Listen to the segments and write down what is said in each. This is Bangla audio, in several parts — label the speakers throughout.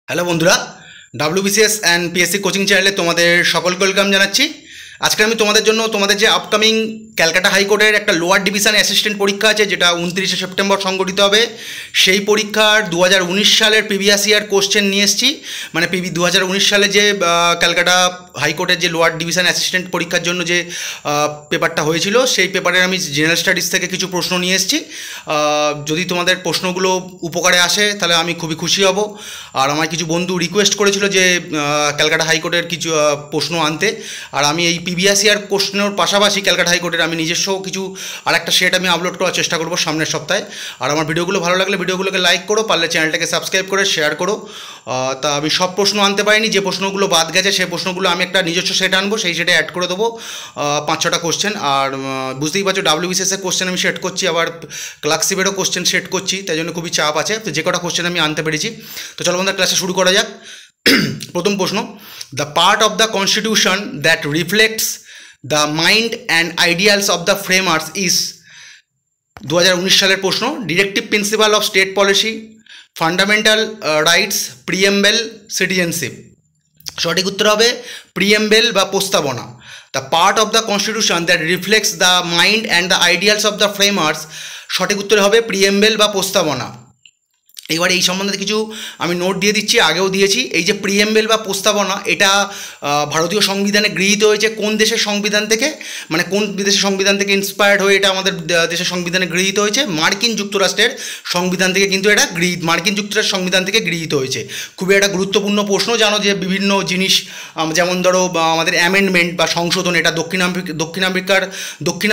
Speaker 1: হ্যালো বন্ধুরা, ডাব্লিউবিসিএস অ্যান্ড পিএসসি কোচিং চ্যানেলে তোমাদের সকলকে ওয়েলকাম জানাচ্ছি। আজকে আমি তোমাদের জন্য তোমাদের যে আপকামিং ক্যালকাটা হাইকোর্টের একটা লোয়ার ডিভিশন অ্যাসিস্ট্যান্ট পরীক্ষা আছে, যেটা 29শে সেপ্টেম্বর সংগঠিত হবে, সেই পরীক্ষার 2019 সালের প্রিভিয়াস ইয়ার কোশ্চেন নিয়ে এসেছি। মানে 2019 সালে যে ক্যালকাটা হাইকোর্টের যে লোয়ার ডিভিশন অ্যাসিস্ট্যান্ট পরীক্ষার জন্য যে পেপারটা হয়েছিল, সেই পেপারের আমি জেনারেল স্টাডিজ থেকে কিছু প্রশ্ন নিয়ে এসেছি। যদি তোমাদের প্রশ্নগুলো উপকারে আসে তাহলে আমি খুবই খুশি হব। আর আমার কিছু বন্ধু রিকোয়েস্ট করেছিল যে ক্যালকাটা হাইকোর্টের কিছু প্রশ্ন আনতে, আর আমি এই প্রিভিয়াস ইয়ার প্রশ্নের পাশাপাশি ক্যালকাটা হাইকোর্টের আমি নিজস্ব কিছু আরেকটা সেট আমি আপলোড করার চেষ্টা করব সামনের সপ্তাহে। আর আমার ভিডিওগুলো ভালো লাগলে ভিডিওগুলোকে লাইক করো, পারলে চ্যানেলটাকে সাবস্ক্রাইব করে শেয়ার করো। তা আমি সব প্রশ্ন আনতে পারিনি, যে প্রশ্নগুলো বাদ গেছে সেই প্রশ্নগুলো আমি একটা নিজস্ব সেট আনবো, সেই সেটে অ্যাড করে দেবো 5-6টা কোশ্চেন। আর বুঝতেই পারছো ডাব্লিউবিসিএসের কোশ্চেন আমি সেট করছি, আবার ক্লার্কশিপেরও কোশ্চেন সেট করছি, তাই জন্য খুবই চাপ আছে। তো যে কটা কোশ্চেন আমি আনতে পেরেছি, তো চলো আমাদের ক্লাসে শুরু করা যাক। প্রথম প্রশ্ন, the part of the constitution that reflects the mind and ideals of the framers is. 2019 সালের প্রশ্ন। Directive principle of state policy, fundamental rights, preamble, citizenship. সঠিক উত্তর হবে প্রিএম্বেল বা প্রস্তাবনা। The part of the constitution that reflects the mind and the ideals of the framers, সঠিক উত্তর হবে প্রিএম্বেল বা প্রস্তাবনা। এবার এই সম্বন্ধে কিছু আমি নোট দিয়ে দিচ্ছি, আগেও দিয়েছি। এই যে প্রিএম্বেল বা প্রস্তাবনা, এটা ভারতীয় সংবিধানে গৃহীত হয়েছে কোন দেশের সংবিধান থেকে, মানে কোন দেশের সংবিধান থেকে ইন্সপায়ার্ড হয়ে এটা আমাদের দেশের সংবিধানে গৃহীত হয়েছে? মার্কিন যুক্তরাষ্ট্রের সংবিধান থেকে কিন্তু এটা মার্কিন যুক্তরাষ্ট্রের সংবিধান থেকে গৃহীত হয়েছে। খুবই একটা গুরুত্বপূর্ণ প্রশ্ন। জানো যে বিভিন্ন জিনিস, যেমন ধরো আমাদের অ্যামেন্ডমেন্ট বা সংশোধন, এটা দক্ষিণ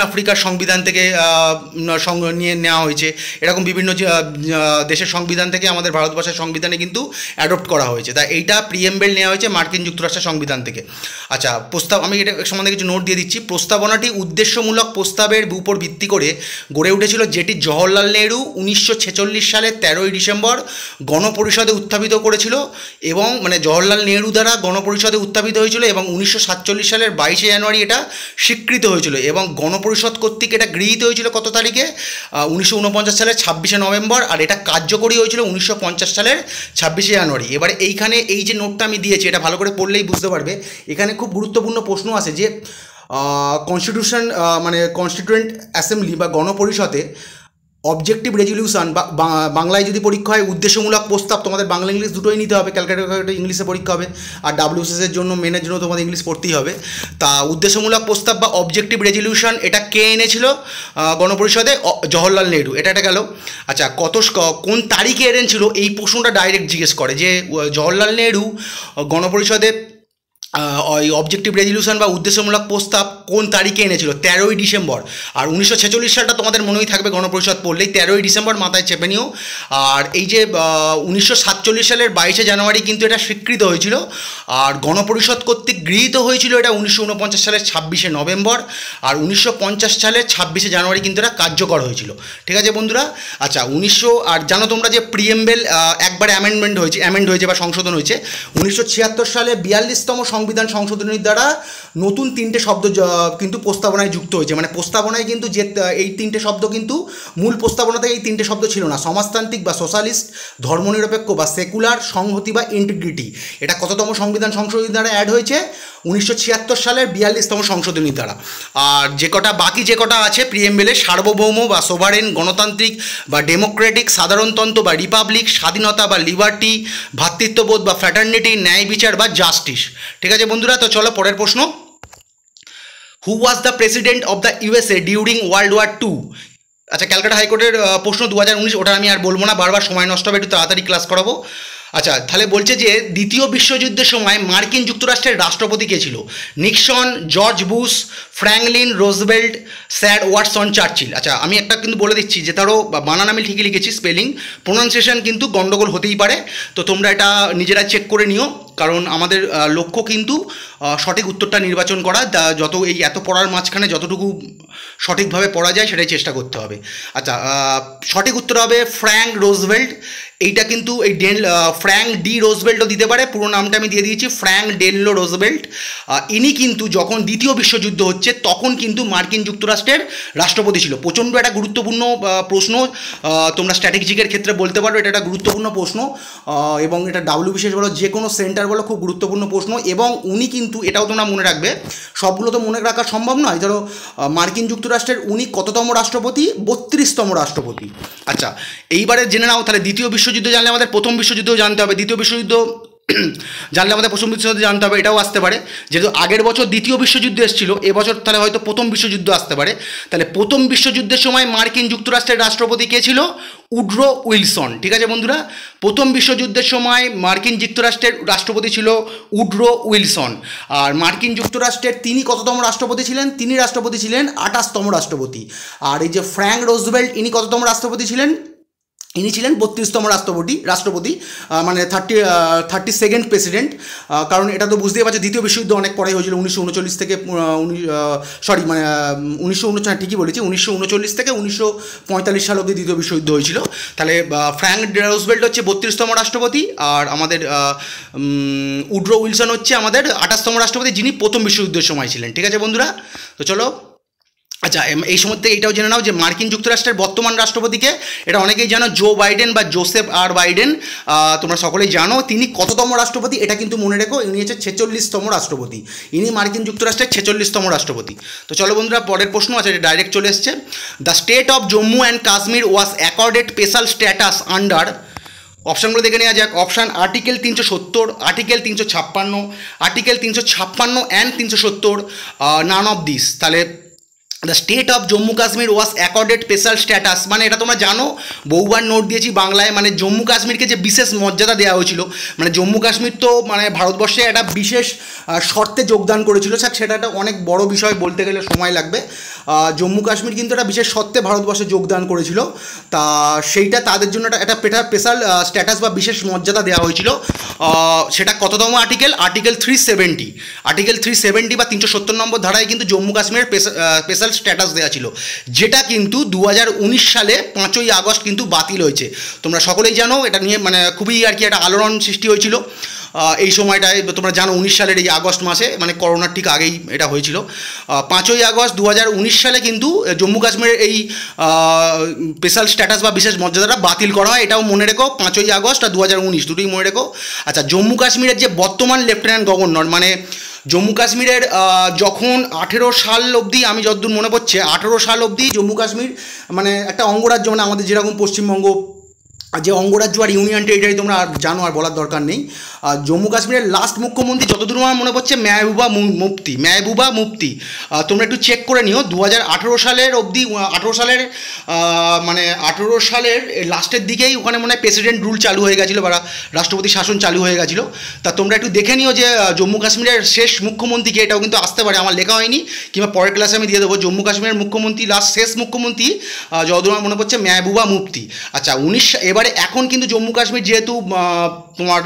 Speaker 1: আফ্রিকার সংবিধান থেকে নিয়ে নেওয়া হয়েছে। এরকম বিভিন্ন দেশের সংবিধান থেকে আমাদের ভারতবর্ষের সংবিধানে কিন্তু অ্যাডপ্ট করা হয়েছে। তাই এইটা প্রিএম্বেল নেওয়া হয়েছে মার্কিন যুক্তরাষ্ট্রের সংবিধান থেকে। আচ্ছা, প্রস্তাব আমি এটা সম্বন্ধে কিছু নোট দিয়ে দিচ্ছি। প্রস্তাবনাটি উদ্দেশ্যমূলক প্রস্তাবের উপর ভিত্তি করে গড়ে উঠেছিল, যেটি জওহরলাল নেহরু 1946 সালের 13ই ডিসেম্বর গণপরিষদে উত্থাপিত করেছিল, এবং মানে জওহরলাল নেহরু দ্বারা গণপরিষদে উত্থাপিত হয়েছিল, এবং 1947 সালের 22শে জানুয়ারি এটা স্বীকৃত হয়েছিল, এবং গণপরিষদ কর্তৃক এটা গৃহীত হয়েছিল কত তারিখে? 1949 সালের 26শে নভেম্বর। আর এটা কার্যকরী হয়েছিল 1950 সালের 26শে জানুয়ারি। এবারে এইখানে এই যে নোটটা আমি দিয়েছি, এটা ভালো করে পড়লেই বুঝতে পারবে। এখানে খুব গুরুত্বপূর্ণ প্রশ্ন আছে যে কনস্টিটিউশন মানে কনস্টিটিউয়েন্ট অ্যাসেম্বলি বা গণপরিষদে অবজেক্টিভ রেজলিউশন, বা বাংলায় যদি পরীক্ষা হয় উদ্দেশ্যমূলক প্রস্তাব, তোমাদের বাংলা ইংলিশ দুটোই নিতে হবে। ক্যালকাটা ইংলিশে পরীক্ষা হবে, আর ডাব্লিউবিসিএসের জন্য মেনের জন্য তোমাদের ইংলিশ পড়তেই হবে। তা উদ্দেশ্যমূলক প্রস্তাব বা অবজেক্টিভ রেজলিউশন, এটা কে এনেছিল গণপরিষদে? জওহরলাল নেহরু। এটা গেল। আচ্ছা, কোন তারিখে এনেছিল, এই প্রশ্নটা ডাইরেক্ট জিজ্ঞেস করে যে জওহরলাল নেহরু গণপরিষদে ওই অবজেক্টিভ রেজলিউশন বা উদ্দেশ্যমূলক প্রস্তাব কোন তারিখে এনেছিল? 13ই ডিসেম্বর। আর 1946 সালটা তোমাদের মনেই থাকবে, গণপরিষদ পড়লেই 13ই ডিসেম্বর মাথায় চেপে নিও। আর এই যে 1947 সালের 22শে জানুয়ারি কিন্তু এটা স্বীকৃত হয়েছিল, আর গণপরিষদ কর্তৃক গৃহীত হয়েছিল এটা 1949 সালের 26শে নভেম্বর, আর 1950 সালের 26শে জানুয়ারি কিন্তু এটা কার্যকর হয়েছিল। ঠিক আছে বন্ধুরা? আচ্ছা, আর জানো তোমরা যে প্রিএম্বেল একবার অ্যামেন্ড হয়েছে বা সংশোধন হয়েছে 1976 সালে 42তম সংবিধান সংশোধনীর দ্বারা নতুন 3টে শব্দ কিন্তু প্রস্তাবনায় যুক্ত হয়েছে। মানে প্রস্তাবনায় কিন্তু যে এই 3টে শব্দ কিন্তু মূল প্রস্তাবনাতে এই 3টে শব্দ ছিল না। সমাজতান্ত্রিক বা সোশ্যালিস্ট, ধর্মনিরপেক্ষ বা সেকুলার, সংহতি বা ইন্টিগ্রিটি। এটা কততম সংবিধান সংশোধনীর দ্বারা অ্যাড হয়েছে? 1976 সালের 42তম সংশোধনীর দ্বারা। আর বাকি যে কটা আছে প্রিএম্বেলে, সার্বভৌম বা সোভারেন, গণতান্ত্রিক বা ডেমোক্রেটিক, সাধারণতন্ত্র বা রিপাবলিক, স্বাধীনতা বা লিবার্টি, ভ্রাতৃত্ববোধ বা ফ্র্যাটার্নিটি, ন্যায় বিচার বা জাস্টিস। ঠিক আছে বন্ধুরা? তো চলো পরের প্রশ্ন। Who was the president of the USA during World War 2? আচ্ছা, ক্যালকাটা হাইকোর্টের প্রশ্ন 2019, ওটা আমি আর বলবো না, বারবার সময় নষ্ট হবে, একটু তাড়াতাড়ি ক্লাস করাবো। আচ্ছা, তাহলে বলছে যে দ্বিতীয় বিশ্বযুদ্ধের সময় মার্কিন যুক্তরাষ্ট্রের রাষ্ট্রপতি কে ছিল? Nixon, George Bush, Franklin Roosevelt, sir Watson Churchill. আচ্ছা, আমি একটা কিন্তু বলে দিচ্ছি যে ধরো বানান আমি ঠিকই লিখেছি, স্পেলিং প্রোনাউন্সিয়েশন কিন্তু গন্ডগোল হতেই পারে, তো তোমরা এটা নিজেরা চেক করে নিও, কারণ আমাদের লক্ষ্য কিন্তু সঠিক উত্তরটা নির্বাচন করা। যত এই এত পড়ার মাঝখানে যতটুকু সঠিকভাবে পড়া যায় সেটাই চেষ্টা করতে হবে। আচ্ছা, সঠিক উত্তর হবে ফ্র্যাঙ্ক রোজভেল্ট। এইটা কিন্তু এই ফ্র্যাঙ্ক ডি রোজভেল্টও দিতে পারে, পুরো নামটা আমি দিয়ে দিয়েছি, ফ্র্যাঙ্ক ডেনলো রোজভেল্ট। ইনি কিন্তু যখন দ্বিতীয় বিশ্বযুদ্ধ হচ্ছে তখন কিন্তু মার্কিন যুক্তরাষ্ট্রের রাষ্ট্রপতি ছিল। প্রচণ্ড একটা গুরুত্বপূর্ণ প্রশ্ন, তোমরা স্ট্র্যাটেজিকের ক্ষেত্রে বলতে পারো এটা একটা গুরুত্বপূর্ণ প্রশ্ন, এবং এটা WBCS বলো যে কোনো সেন্টার বলো খুব গুরুত্বপূর্ণ প্রশ্ন। এবং উনি কিন্তু এটাও তোমরা মনে রাখবে, সবগুলো তো মনে রাখা সম্ভব নয়। ধরো মার্কিন যুক্তরাষ্ট্রের উনি কততম রাষ্ট্রপতি? 32তম রাষ্ট্রপতি। আচ্ছা, এইবারে জেনে নাও তাহলে দ্বিতীয় বিশ্বযুদ্ধ জানলে আমাদের প্রথম বিশ্বযুদ্ধও জানতে হবে, দ্বিতীয় বিশ্বযুদ্ধ জানলে আমাদের প্রথম বিশ্বযুদ্ধ জানতে হবে, এটাও আসতে পারে। যেহেতু আগের বছর দ্বিতীয় বিশ্বযুদ্ধ এসেছিল, এবছর তাহলে হয়তো প্রথম বিশ্বযুদ্ধ আসতে পারে। তাহলে প্রথম বিশ্বযুদ্ধের সময় মার্কিন যুক্তরাষ্ট্রের রাষ্ট্রপতি কে ছিল? Woodrow Wilson. ঠিক আছে বন্ধুরা, প্রথম বিশ্বযুদ্ধের সময় মার্কিন যুক্তরাষ্ট্রের রাষ্ট্রপতি ছিল উড্রো উইলসন। আর মার্কিন যুক্তরাষ্ট্রের তিনি কততম রাষ্ট্রপতি ছিলেন? তিনি রাষ্ট্রপতি ছিলেন 28তম রাষ্ট্রপতি। আর এই যে ফ্র্যাঙ্ক রোজভেল্ট, ইনি কততম রাষ্ট্রপতি ছিলেন? ইনি ছিলেন 32তম রাষ্ট্রপতি, মানে 32nd প্রেসিডেন্ট। কারণ এটা তো বুঝতেই পারছো দ্বিতীয় বিশ্বযুদ্ধ অনেক পরে হয়েছিল, 1939 থেকে 1939, ঠিকই বলেছি, 1939 থেকে 1945 সাল অবধি দ্বিতীয় বিশ্বযুদ্ধ হয়েছিল। তাহলে ফ্র্যাঙ্ক রোজভেল্ট হচ্ছে 32তম রাষ্ট্রপতি, আর আমাদের উড্রো উইলসন হচ্ছে আমাদের 28তম রাষ্ট্রপতি, যিনি প্রথম বিশ্বযুদ্ধের সময় ছিলেন। ঠিক আছে বন্ধুরা, তো চলো। আচ্ছা, এই সময় এইটাও জেনে নাও যে মার্কিন যুক্তরাষ্ট্রের বর্তমান রাষ্ট্রপতিকে, এটা অনেকেই জানো, জো বাইডেন বা জোসেফ আর বাইডেন, তোমরা সকলেই জানো। তিনি কততম রাষ্ট্রপতি এটা কিন্তু মনে রেখো, ইনি হচ্ছে 46তম রাষ্ট্রপতি। ইনি মার্কিন যুক্তরাষ্ট্রের 46তম রাষ্ট্রপতি। তো চলো বন্ধুরা, পরের প্রশ্ন আছে, এটা ডাইরেক্ট চলে এসছে। The state of Jammu and Kashmir was accorded special status under, অপশানগুলো দেখে নেওয়া যাক। Option article 370, article 356, article 356 and 370, none of this. তাহলে the state of Jammu Kashmir was accorded special status, মানে এটা তোমরা জানো, বহুবার নোট দিয়েছি বাংলায়, মানে জম্মু কাশ্মীরকে যে বিশেষ মর্যাদা দেওয়া হয়েছিল, মানে জম্মু কাশ্মীর তো মানে ভারতবর্ষে একটা বিশেষ শর্তে যোগদান করেছিল, সেটা একটা অনেক বড় বিষয়, বলতে গেলে সময় লাগবে। জম্মু কাশ্মীর কিন্তু একটা বিশেষ শর্তে ভারতবর্ষে যোগদান করেছিল, তা সেইটা তাদের জন্য একটা স্পেশাল স্ট্যাটাস বা বিশেষ মর্যাদা দেওয়া হয়েছিল। সেটা কততম আর্টিকেল? আর্টিকেল 370। আর্টিকেল 370 বা 370 নম্বর ধারায় কিন্তু জম্মু কাশ্মীরের স্পেশাল স্ট্যাটাস দেওয়া ছিল, যেটা কিন্তু 2019 সালে 5ই আগস্ট কিন্তু বাতিল হয়েছে। তোমরা সকলেই জানো এটা নিয়ে, মানে খুবই আর কি একটা আলোড়ন সৃষ্টি হয়েছিল এই সময়টায়। তোমরা জানো 19 সালের এই আগস্ট মাসে, মানে করোনার ঠিক আগেই এটা হয়েছিল। 5ই আগস্ট 2019 সালে কিন্তু জম্মু কাশ্মীরের এই স্পেশাল স্ট্যাটাস বা বিশেষ মর্যাদাটা বাতিল করা হয়, এটাও মনে রেখো। 5ই আগস্ট আর 2019 দুটোই মনে রেখো। আচ্ছা, জম্মু কাশ্মীরের যে বর্তমান লেফটেন্যান্ট গভর্নর, মানে জম্মু কাশ্মীরের যখন 18 সাল অবধি, আমি যতদূর মনে পড়ছে 18 সাল অবধি জম্মু কাশ্মীর মানে একটা অঙ্গরাজ্য, মানে আমাদের যেরকম পশ্চিমবঙ্গ যে অঙ্গরাজ্য আর ইউনিয়ন টেরিটরি তোমরা আর জানো, আর বলার দরকার নেই। জম্মু কাশ্মীরের লাস্ট মুখ্যমন্ত্রী যতদূর আমার মনে পড়ছে মেহবুবা মুফতি। তোমরা একটু চেক করে নিও, 2018 সালের অবধি, 18 সালের মানে 18 সালের লাস্টের দিকেই ওখানে মনে হয় প্রেসিডেন্ট রুল চালু হয়ে গেছিলো বা রাষ্ট্রপতি শাসন চালু হয়ে গেছিলো। তা তোমরা একটু দেখে নিও যে জম্মু কাশ্মীরের শেষ মুখ্যমন্ত্রীকে, এটাও কিন্তু আসতে পারে, আমার লেখা হয়নি, কিংবা পরের ক্লাসে আমি দিয়ে দেবো। জম্মু কাশ্মীরের মুখ্যমন্ত্রী শেষ মুখ্যমন্ত্রী যতদূর আমার মনে পড়ছে মেহবুবা মুফতি। আচ্ছা, এবারে এখন কিন্তু জম্মু কাশ্মীর যেহেতু তোমার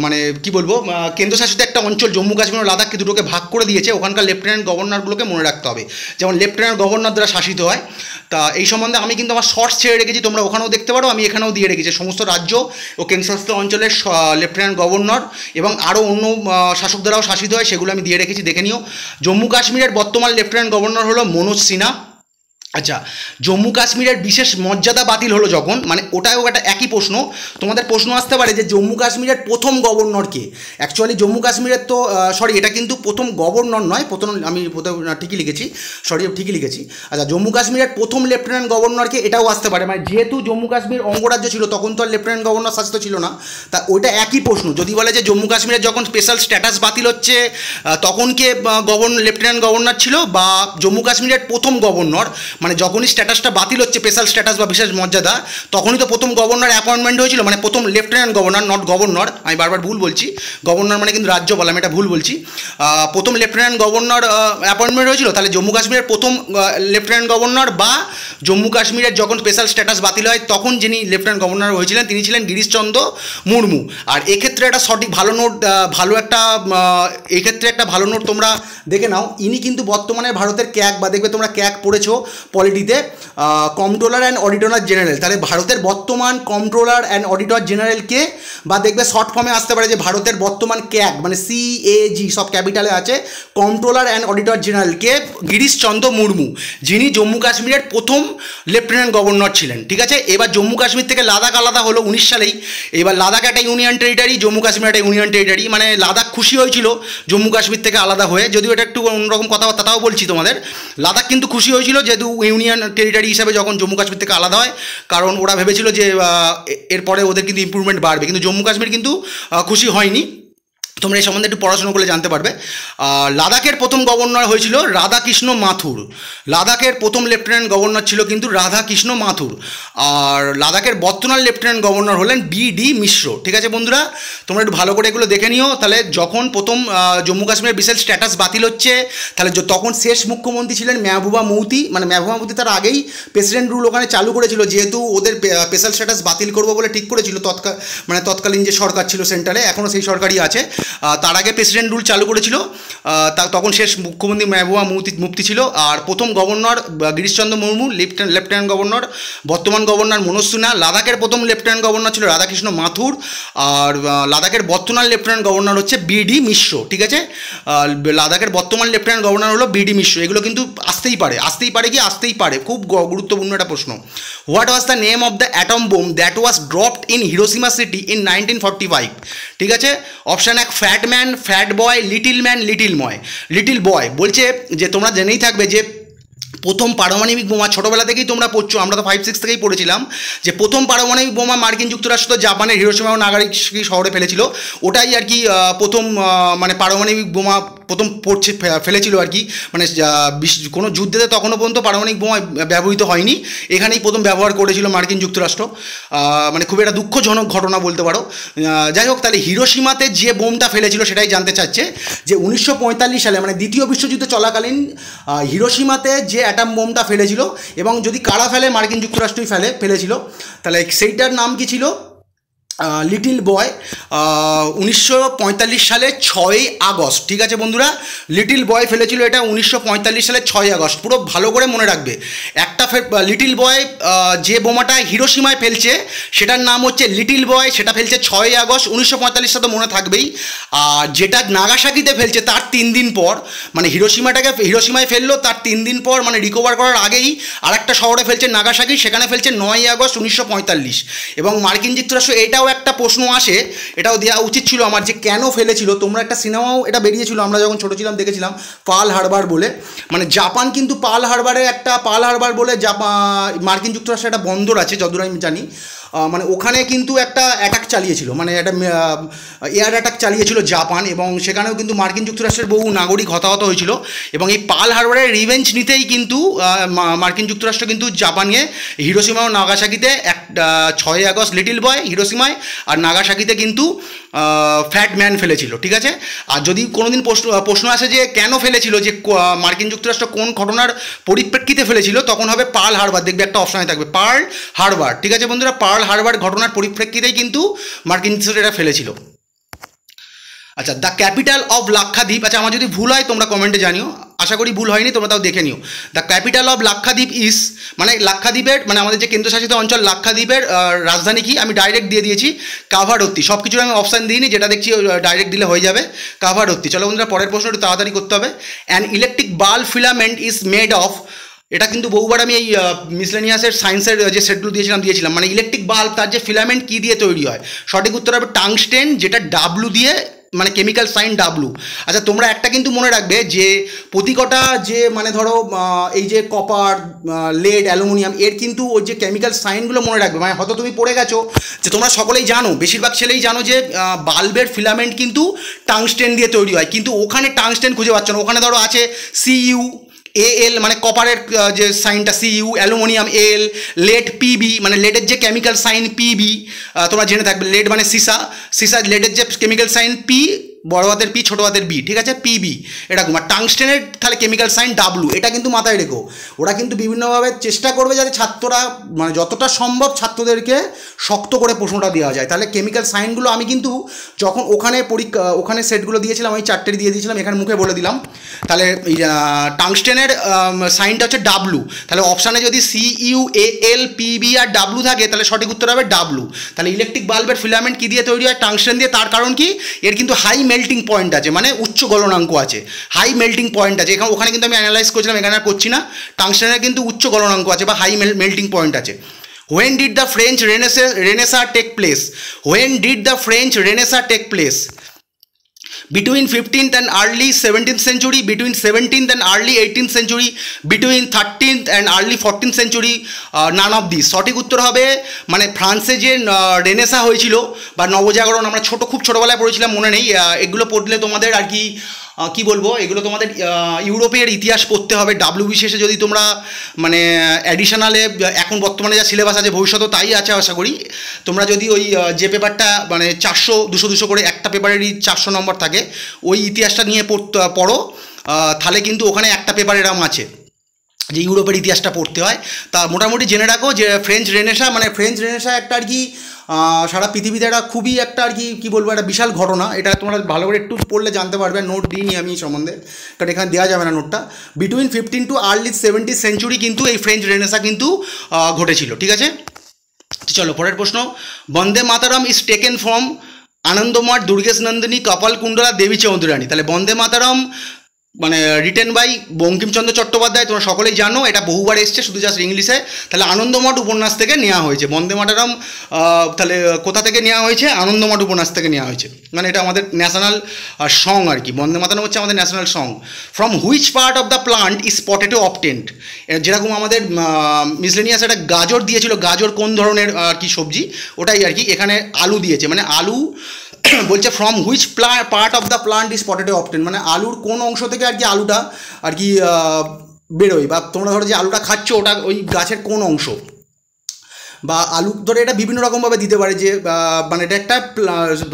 Speaker 1: মানে কি বলবো, কেন্দ্রশাসিত একটা অঞ্চল, জম্মু কাশ্মীর ও লাদাখকে দুটোকে ভাগ করে দিয়েছে। ওখানকার লেফটেন্যান্ট গভর্নরগুলোকে মনে রাখতে হবে, যেমন লেফটেন্যান্ট গভর্নর দ্বারা শাসিত হয়। তা এই সম্বন্ধে আমি কিন্তু আমার শর্টস ছেড়ে রেখেছি, তোমরা ওখানেও দেখতে পারো, আমি এখানেও দিয়ে রেখেছি সমস্ত রাজ্য ও কেন্দ্রশাসিত অঞ্চলের লেফটেন্যান্ট গভর্নর এবং আরও অন্য শাসক দ্বারাও শাসিত হয়, সেগুলো আমি দিয়ে রেখেছি, দেখে নিও। জম্মু কাশ্মীরের বর্তমান লেফটেন্যান্ট গভর্নর হলো মনোজ সিনহা। আচ্ছা, জম্মু কাশ্মীরের বিশেষ মর্যাদা বাতিল হলো যখন, মানে ওটাও একটা একই প্রশ্ন, তোমাদের প্রশ্ন আসতে পারে যে জম্মু কাশ্মীরের প্রথম গভর্নর কে? অ্যাকচুয়ালি জম্মু কাশ্মীরের তো এটা কিন্তু প্রথম গভর্নর নয়, আমি ঠিকই লিখেছি, ঠিকই লিখেছি। আচ্ছা, জম্মু কাশ্মীরের প্রথম লেফটেন্যান্ট গভর্নরকে, এটাও আসতে পারে, মানে যেহেতু জম্মু কাশ্মীর অঙ্গরাজ্য ছিল তখন তো আর লেফটেন্যান্ট গভর্নর শাসিত ছিল না, তা ওইটা একই প্রশ্ন। যদি বলে যে জম্মু কাশ্মীরের যখন স্পেশাল স্ট্যাটাস বাতিল হচ্ছে তখন কে লেফটেন্যান্ট গভর্নর ছিল, বা জম্মু কাশ্মীরের প্রথম গভর্নর, মানে যখনই স্ট্যাটাসটা বাতিল হচ্ছে স্পেশাল স্ট্যাটাস বা বিশেষ মর্যাদা, তখনই তো প্রথম গভর্নর অ্যাপয়েন্টমেন্ট হয়েছিল, মানে প্রথম লেফটেন্যান্ট গভর্নর, নট গভর্নর, আমি বারবার ভুল বলছি, গভর্নর মানে কিন্তু রাজ্যপাল, আমি এটা ভুল বলছি, প্রথম লেফটেন্যান্ট গভর্নর অ্যাপয়েন্টমেন্ট হয়েছিল। তাহলে জম্মু কাশ্মীরের প্রথম লেফটেন্যান্ট গভর্নর বা জম্মু কাশ্মীরের যখন স্পেশাল স্ট্যাটাস বাতিল হয় তখন যিনি লেফটেন্যান্ট গভর্নর হয়েছিলেন তিনি ছিলেন গিরিশচন্দ্র মুর্মু। আর এক্ষেত্রে একটা সঠিক ভালো নোট, এক্ষেত্রে একটা ভালো নোট তোমরা দেখে নাও, ইনি কিন্তু বর্তমানে ভারতের ক্যাগ, বা দেখবে তোমরা ক্যাগ পড়েছো, পলিটিতে কন্ট্রোলার অ্যান্ড অডিটর জেনারেল। তাহলে ভারতের বর্তমান কন্ট্রোলার অ্যান্ড অডিটর জেনারেলকে, বা দেখবে শর্ট ফর্মে আসতে পারে যে ভারতের বর্তমান ক্যাগ মানে CAG সব ক্যাপিটালে আছে, কন্ট্রোলার অ্যান্ড অডিটর জেনারেলকে গিরিশ চন্দ্র মুর্মু, যিনি জম্মু কাশ্মীরের প্রথম লেফটেন্যান্ট গভর্নর ছিলেন। ঠিক আছে, এবার জম্মু কাশ্মীর থেকে লাদাখ আলাদা হলো 19 সালেই। এবার লাদাখ একটা ইউনিয়ন টেরিটারি, জম্মু কাশ্মীর একটা ইউনিয়ন টেরিটারি, মানে লাদাখ খুশি হয়েছিল জম্মু কাশ্মীর থেকে আলাদা হয়ে, যদিও এটা একটু অন্যরকম কথাবার্তা, তাও বলছি তোমাদের। লাদাখ কিন্তু খুশি হয়েছিল যেহেতু ইউনিয়ন টেরিটারি হিসাবে যখন জম্মু কাশ্মীর থেকে আলাদা হয়, কারণ ওরা ভেবেছিল যে এরপরে ওদের কিন্তু ইমপ্রুভমেন্ট বাড়বে, কিন্তু জম্মু কাশ্মীর কিন্তু খুশি হয়নি। তোমরা এই সম্বন্ধে একটু পড়াশোনা করলে জানতে পারবে। লাদাখের প্রথম গভর্নর হয়েছিল রাধাকৃষ্ণ মাথুর। লাদাখের প্রথম লেফটেন্যান্ট গভর্নর ছিল কিন্তু রাধাকৃষ্ণ মাথুর। আর লাদাখের বর্তমান লেফটেন্যান্ট গভর্নর হলেন BD মিশ্র। ঠিক আছে বন্ধুরা, তোমরা একটু ভালো করে এগুলো দেখে নিও। তাহলে যখন প্রথম জম্মু কাশ্মীরের বিশেষ স্ট্যাটাস বাতিল হচ্ছে, তাহলে তখন শেষ মুখ্যমন্ত্রী ছিলেন মেহবুবা মৌতি। মানে মেহবুবা মৌতি তার আগেই প্রেসিডেন্ট রুল ওখানে চালু করেছিল, যেহেতু ওদের স্পেশাল স্ট্যাটাস বাতিল করবো বলে ঠিক করেছিল তৎকালীন যে সরকার ছিল সেন্ট্রালে, এখনও সেই সরকারই আছে। তার আগে প্রেসিডেন্ট রুল চালু করেছিল, তখন শেষ মুখ্যমন্ত্রী মেহবুবা মুফতি ছিল। আর প্রথম governor Girishchandra Murmu, lieutenant governor, বর্তমান গভর্নর মনোজ সিনহা। লাদাখের প্রথম লেফটেন্যান্ট গভর্নর ছিল রাধাকৃষ্ণ মাথুর, আর লাদাখের বর্তমান লেফটেন্যান্ট গভর্নর হচ্ছে BD মিশ্র। ঠিক আছে, লাদাখের বর্তমান লেফটেন্যান্ট গভর্নর হলো BD মিশ্র। এগুলো কিন্তু আসতেই পারে, খুব গুরুত্বপূর্ণ একটা প্রশ্ন। What was the name of the atom bomb that was dropped in Hiroshima city in 1945? ঠিক আছে, অপশান 1 ফ্যাট ম্যান, ফ্যাট বয়, লিটিল ম্যান, লিটিল বয়। বলছে যে তোমরা জেনেই থাকবে যে প্রথম পারমাণবিক বোমা, ছোটোবেলা থেকেই তোমরা পড়ছো, আমরা তো 5-6 থেকেই পড়েছিলাম যে প্রথম পারমাণবিক বোমা মার্কিন যুক্তরাষ্ট্র জাপানের হিরোশিমা ও নাগাসাকি শহরে ফেলেছিল। ওটাই আর কি প্রথম মানে পারমাণবিক বোমা প্রথম ফেলেছিল আর কি। মানে কোনো যুদ্ধেতে তখনও পর্যন্ত পারমাণবিক বোমা ব্যবহৃত হয়নি, এখানেই প্রথম ব্যবহার করেছিল মার্কিন যুক্তরাষ্ট্র। মানে খুব একটা দুঃখজনক ঘটনা বলতে পারো। যাই হোক, তাহলে হিরোশিমাতে যে বোমটা ফেলেছিল সেটাই জানতে চাচ্ছে যে 1945 সালে মানে দ্বিতীয় বিশ্বযুদ্ধ চলাকালীন হিরোশিমাতে যে অ্যাটম বোমটা ফেলেছিল, এবং যদি কারা ফেলে, মার্কিন যুক্তরাষ্ট্রই ফেলেছিল, তাহলে সেইটার নাম কি ছিল? Little boy. 1945 সালে 6ই আগস্ট। ঠিক আছে বন্ধুরা, লিটিল বয় ফেলেছিল এটা 1945 সালে 6ই আগস্ট। পুরো ভালো করে মনে রাখবে। একটা লিটিল বয় যে বোমাটা হিরোশিমায় ফেলছে সেটার নাম হচ্ছে লিটিল বয়, সেটা ফেলছে 6ই আগস্ট 1945 সালে, মনে থাকবেই। আর যেটা নাগাসাকিতে ফেলছে তার 3 দিন পর, মানে হিরোশিমায় ফেললো, তার 3 দিন পর মানে রিকভার করার আগেই আরেকটা শহরে ফেলছে নাগাসাকি, সেখানে ফেলছে 9ই আগস্ট 1945। এবং মার্কিন যুক্তরাষ্ট্র, এটাও একটা প্রশ্ন আসে, এটাও দেওয়া উচিত ছিল আমার, যে কেন ফেলেছিল। তোমরা একটা সিনেমাও এটা বেরিয়েছিল, আমরা যখন ছোটো ছিলাম দেখেছিলাম, পার্ল হারবার বলে। মানে জাপান কিন্তু পার্ল হারবার বলে মার্কিন যুক্তরাষ্ট্রের একটা বন্দর আছে যতদূর আমি জানি। মানে ওখানে কিন্তু একটা অ্যাটাক চালিয়েছিল, মানে একটা এয়ার অ্যাটাক চালিয়েছিল জাপান, এবং সেখানেও কিন্তু মার্কিন যুক্তরাষ্ট্রের বহু নাগরিক হতাহত হয়েছিল। এবং এই পার্ল হারবারের রিভেঞ্জ নিতেই কিন্তু মার্কিন যুক্তরাষ্ট্র কিন্তু জাপানে হিরোশিমা ও নাগাসাকিতে 6ই আগস্ট লিটিল বয় হিরোশিমায়, আর নাগাসাকিতে কিন্তু ফ্যাট ম্যান ফেলেছিল। ঠিক আছে, আর যদি কোনোদিন প্রশ্ন আসে যে কেন ফেলেছিল, যে মার্কিন যুক্তরাষ্ট্র কোন ঘটনার পরিপ্রেক্ষিতে ফেলেছিল, তখন হবে পার্ল হারবার, দেখবে একটা অপশানে থাকবে পার্ল হারবার। ঠিক আছে বন্ধুরা, পার্ল হারবার ঘটনার পরিপ্রেক্ষিতেই কিন্তু মার্কিন যুক্তরাষ্ট্র এটা ফেলেছিল। আচ্ছা, দ্য ক্যাপিটাল অফ লাক্ষাদ্বীপ। আচ্ছা, আমার যদি ভুল হয় তোমরা কমেন্টে জানিও, আশা করি ভুল হয়নি, তোমরা তাও দেখে নিও। The capital of Lakshadweep is, মানে লাক্ষাদ্বীপের মানে আমাদের যে কেন্দ্রশাসিত অঞ্চল লাক্ষাদ্বীপের রাজধানী কি, আমি ডাইরেক্ট দিয়ে দিয়েছি কাভারত্তি। সব কিছুর আমি অপশান দিইনি, যেটা দেখছি ডাইরেক্ট দিলে হয়ে যাবে কাভারত্তি। চলো বন্ধুরা, পরের প্রশ্ন একটু তাড়াতাড়ি করতে হবে। An electric bulb filament is made of, এটা কিন্তু বহুবার আমি এই মিসলেনিয়াসের সায়েন্সের যে সেটগুলো দিয়েছিলাম। মানে ইলেকট্রিক বাল্ব তার যে ফিলামেন্ট কী দিয়ে তৈরি হয়, সঠিক উত্তর হবে টাংস্টেন, যেটা W দিয়ে, মানে কেমিক্যাল সাইন W। আচ্ছা, তোমরা একটা কিন্তু মনে রাখবে যে প্রতিকটা যে মানে ধরো এই যে কপার, লেড, অ্যালুমিনিয়াম, এর কিন্তু ওই যে কেমিক্যাল সাইনগুলো মনে রাখবে। মানে হয়তো তুমি পড়ে গেছো, যে তোমরা সকলেই জানো, বেশিরভাগ ছেলেই জানো যে বাল্বের ফিলামেন্ট কিন্তু টাংস্টেন দিয়ে তৈরি হয়, কিন্তু ওখানে টাংস্টেন খুঁজে পাচ্ছ না। ওখানে ধরো আছে Cu, Al মানে কপারের যে সাইনটা Cu, aluminium Al, lead Pb মানে লেডের যে কেমিক্যাল সাইন Pb, তোমরা জেনে থাকবে। লেড মানে সীসা, লেডের যে কেমিক্যাল সাইন P, বড় হাতের পি ছোটো হাতের বি, ঠিক আছে, পিবি এরকম। আর টাংস্টেনের তাহলে কেমিক্যাল সাইন ডাব্লু, এটা কিন্তু মাথায় রেখো। ওরা কিন্তু বিভিন্নভাবে চেষ্টা করবে যাতে ছাত্ররা মানে যতটা সম্ভব ছাত্রদেরকে শক্ত করে প্রশ্নটা দেওয়া যায়। তাহলে কেমিক্যাল সাইনগুলো আমি কিন্তু যখন ওখানে সেটগুলো দিয়েছিলাম আমি 4টে দিয়ে দিয়েছিলাম, এখানে মুখে বলে দিলাম। তাহলে টাংস্টেনের সাইনটা হচ্ছে ডাব্লু, তাহলে অপশানে যদি CuAl PB আর ডাব্লু থাকে তাহলে সঠিক উত্তর হবে ডাব্লু। তাহলে ইলেকট্রিক বাল্বের ফিলামেন্ট কী দিয়ে তৈরি হয়? টাংস্টেন দিয়ে। তার কারণ কি? এর কিন্তু হাই মেল্টিং পয়েন্ট আছে, মানে উচ্চ গলনাঙ্ক আছে, হাই মেল্টিং পয়েন্ট আছে। ওখানে কিন্তু আমি অ্যানালাইজ করছিলাম, এখানে আর করছি না। টাংস্টেনের কিন্তু উচ্চ গলনাঙ্ক আছে বা হাই মেল্টিং পয়েন্ট আছে। When did the French Renaissance take place? When did the French Renaissance take place? Between 15th and early 17th century, between 17th and early 18th century, between 13th and early 14th century, none of these. সঠিক উত্তর হবে মানে ফ্রান্সে যে রেনেসা হয়েছিল বা নবজাগরণ, আমরা খুব ছোটোবেলায় পড়েছিলাম, মনে নেই, এগুলো পড়লে তোমাদের আর কি বলবো, এগুলো তোমাদের ইউরোপের ইতিহাস পড়তে হবে। WBCS যদি তোমরা মানে অ্যাডিশনালে এখন বর্তমানে যা সিলেবাস আছে ভবিষ্যতেও তাই আছে আশা করি। তোমরা যদি ওই যে পেপারটা মানে 400-200 করে একটা পেপারেরই 400 নম্বর থাকে, ওই ইতিহাসটা নিয়ে পড়ো, তাহলে কিন্তু ওখানে একটা পেপার এরকম আছে যে ইউরোপের ইতিহাসটা পড়তে হয়। তা মোটামুটি জেনে রাখো যে ফ্রেঞ্চ রেনেসা একটা আর কি সারা পৃথিবীতে একটা খুবই একটা আর কি বলবো, একটা বিশাল ঘটনা। এটা তোমরা ভালো করে একটু পড়লে জানতে পারবে। নোট দিইনি আমি সম্বন্ধে, কারণ এখানে দেওয়া যাবে না নোটটা। Between 15 to early 17th century কিন্তু এই ফ্রেঞ্চ রেনেসা কিন্তু ঘটেছিল, ঠিক আছে। চলো পরের প্রশ্ন। Vande Mataram is taken from Anandamath, Durgeshnandini, Kapalkundala, দেবী চৌধুরানী। তাহলে বন্দে মাতারাম মানে রিটেন বাই বঙ্কিমচন্দ্র চট্টোপাধ্যায়, তোমরা সকলেই জানো, এটা বহুবার এসছে, শুধু জাস্ট ইংলিশে। তাহলে আনন্দমঠ উপন্যাস থেকে নেওয়া হয়েছে বন্দে মাতারাম। তাহলে কোথা থেকে নেওয়া হয়েছে? আনন্দমঠ উপন্যাস থেকে নেওয়া হয়েছে, মানে এটা আমাদের ন্যাশনাল সং আর কি। বন্দে মাতারাম হচ্ছে আমাদের national song. From which part of the plant is potato obtained? যেরকম আমাদের মিসলেনিয়াস একটা গাজর দিয়েছিল, গাজর কোন ধরনের আর কি সবজি, ওটাই আর কি এখানে আলু দিয়েছে, মানে আলু বলছে from which part of the plant is potato obtained, মানে আলুর কোন অংশ থেকে আর কি আলুটা আর কি বেরোয়, বা তোমরা ধরো যে আলুটা খাচ্ছ ওটা ওই গাছের কোন অংশ, বা আলু ধরে এটা বিভিন্ন রকমভাবে দিতে পারে যে মানে এটা একটা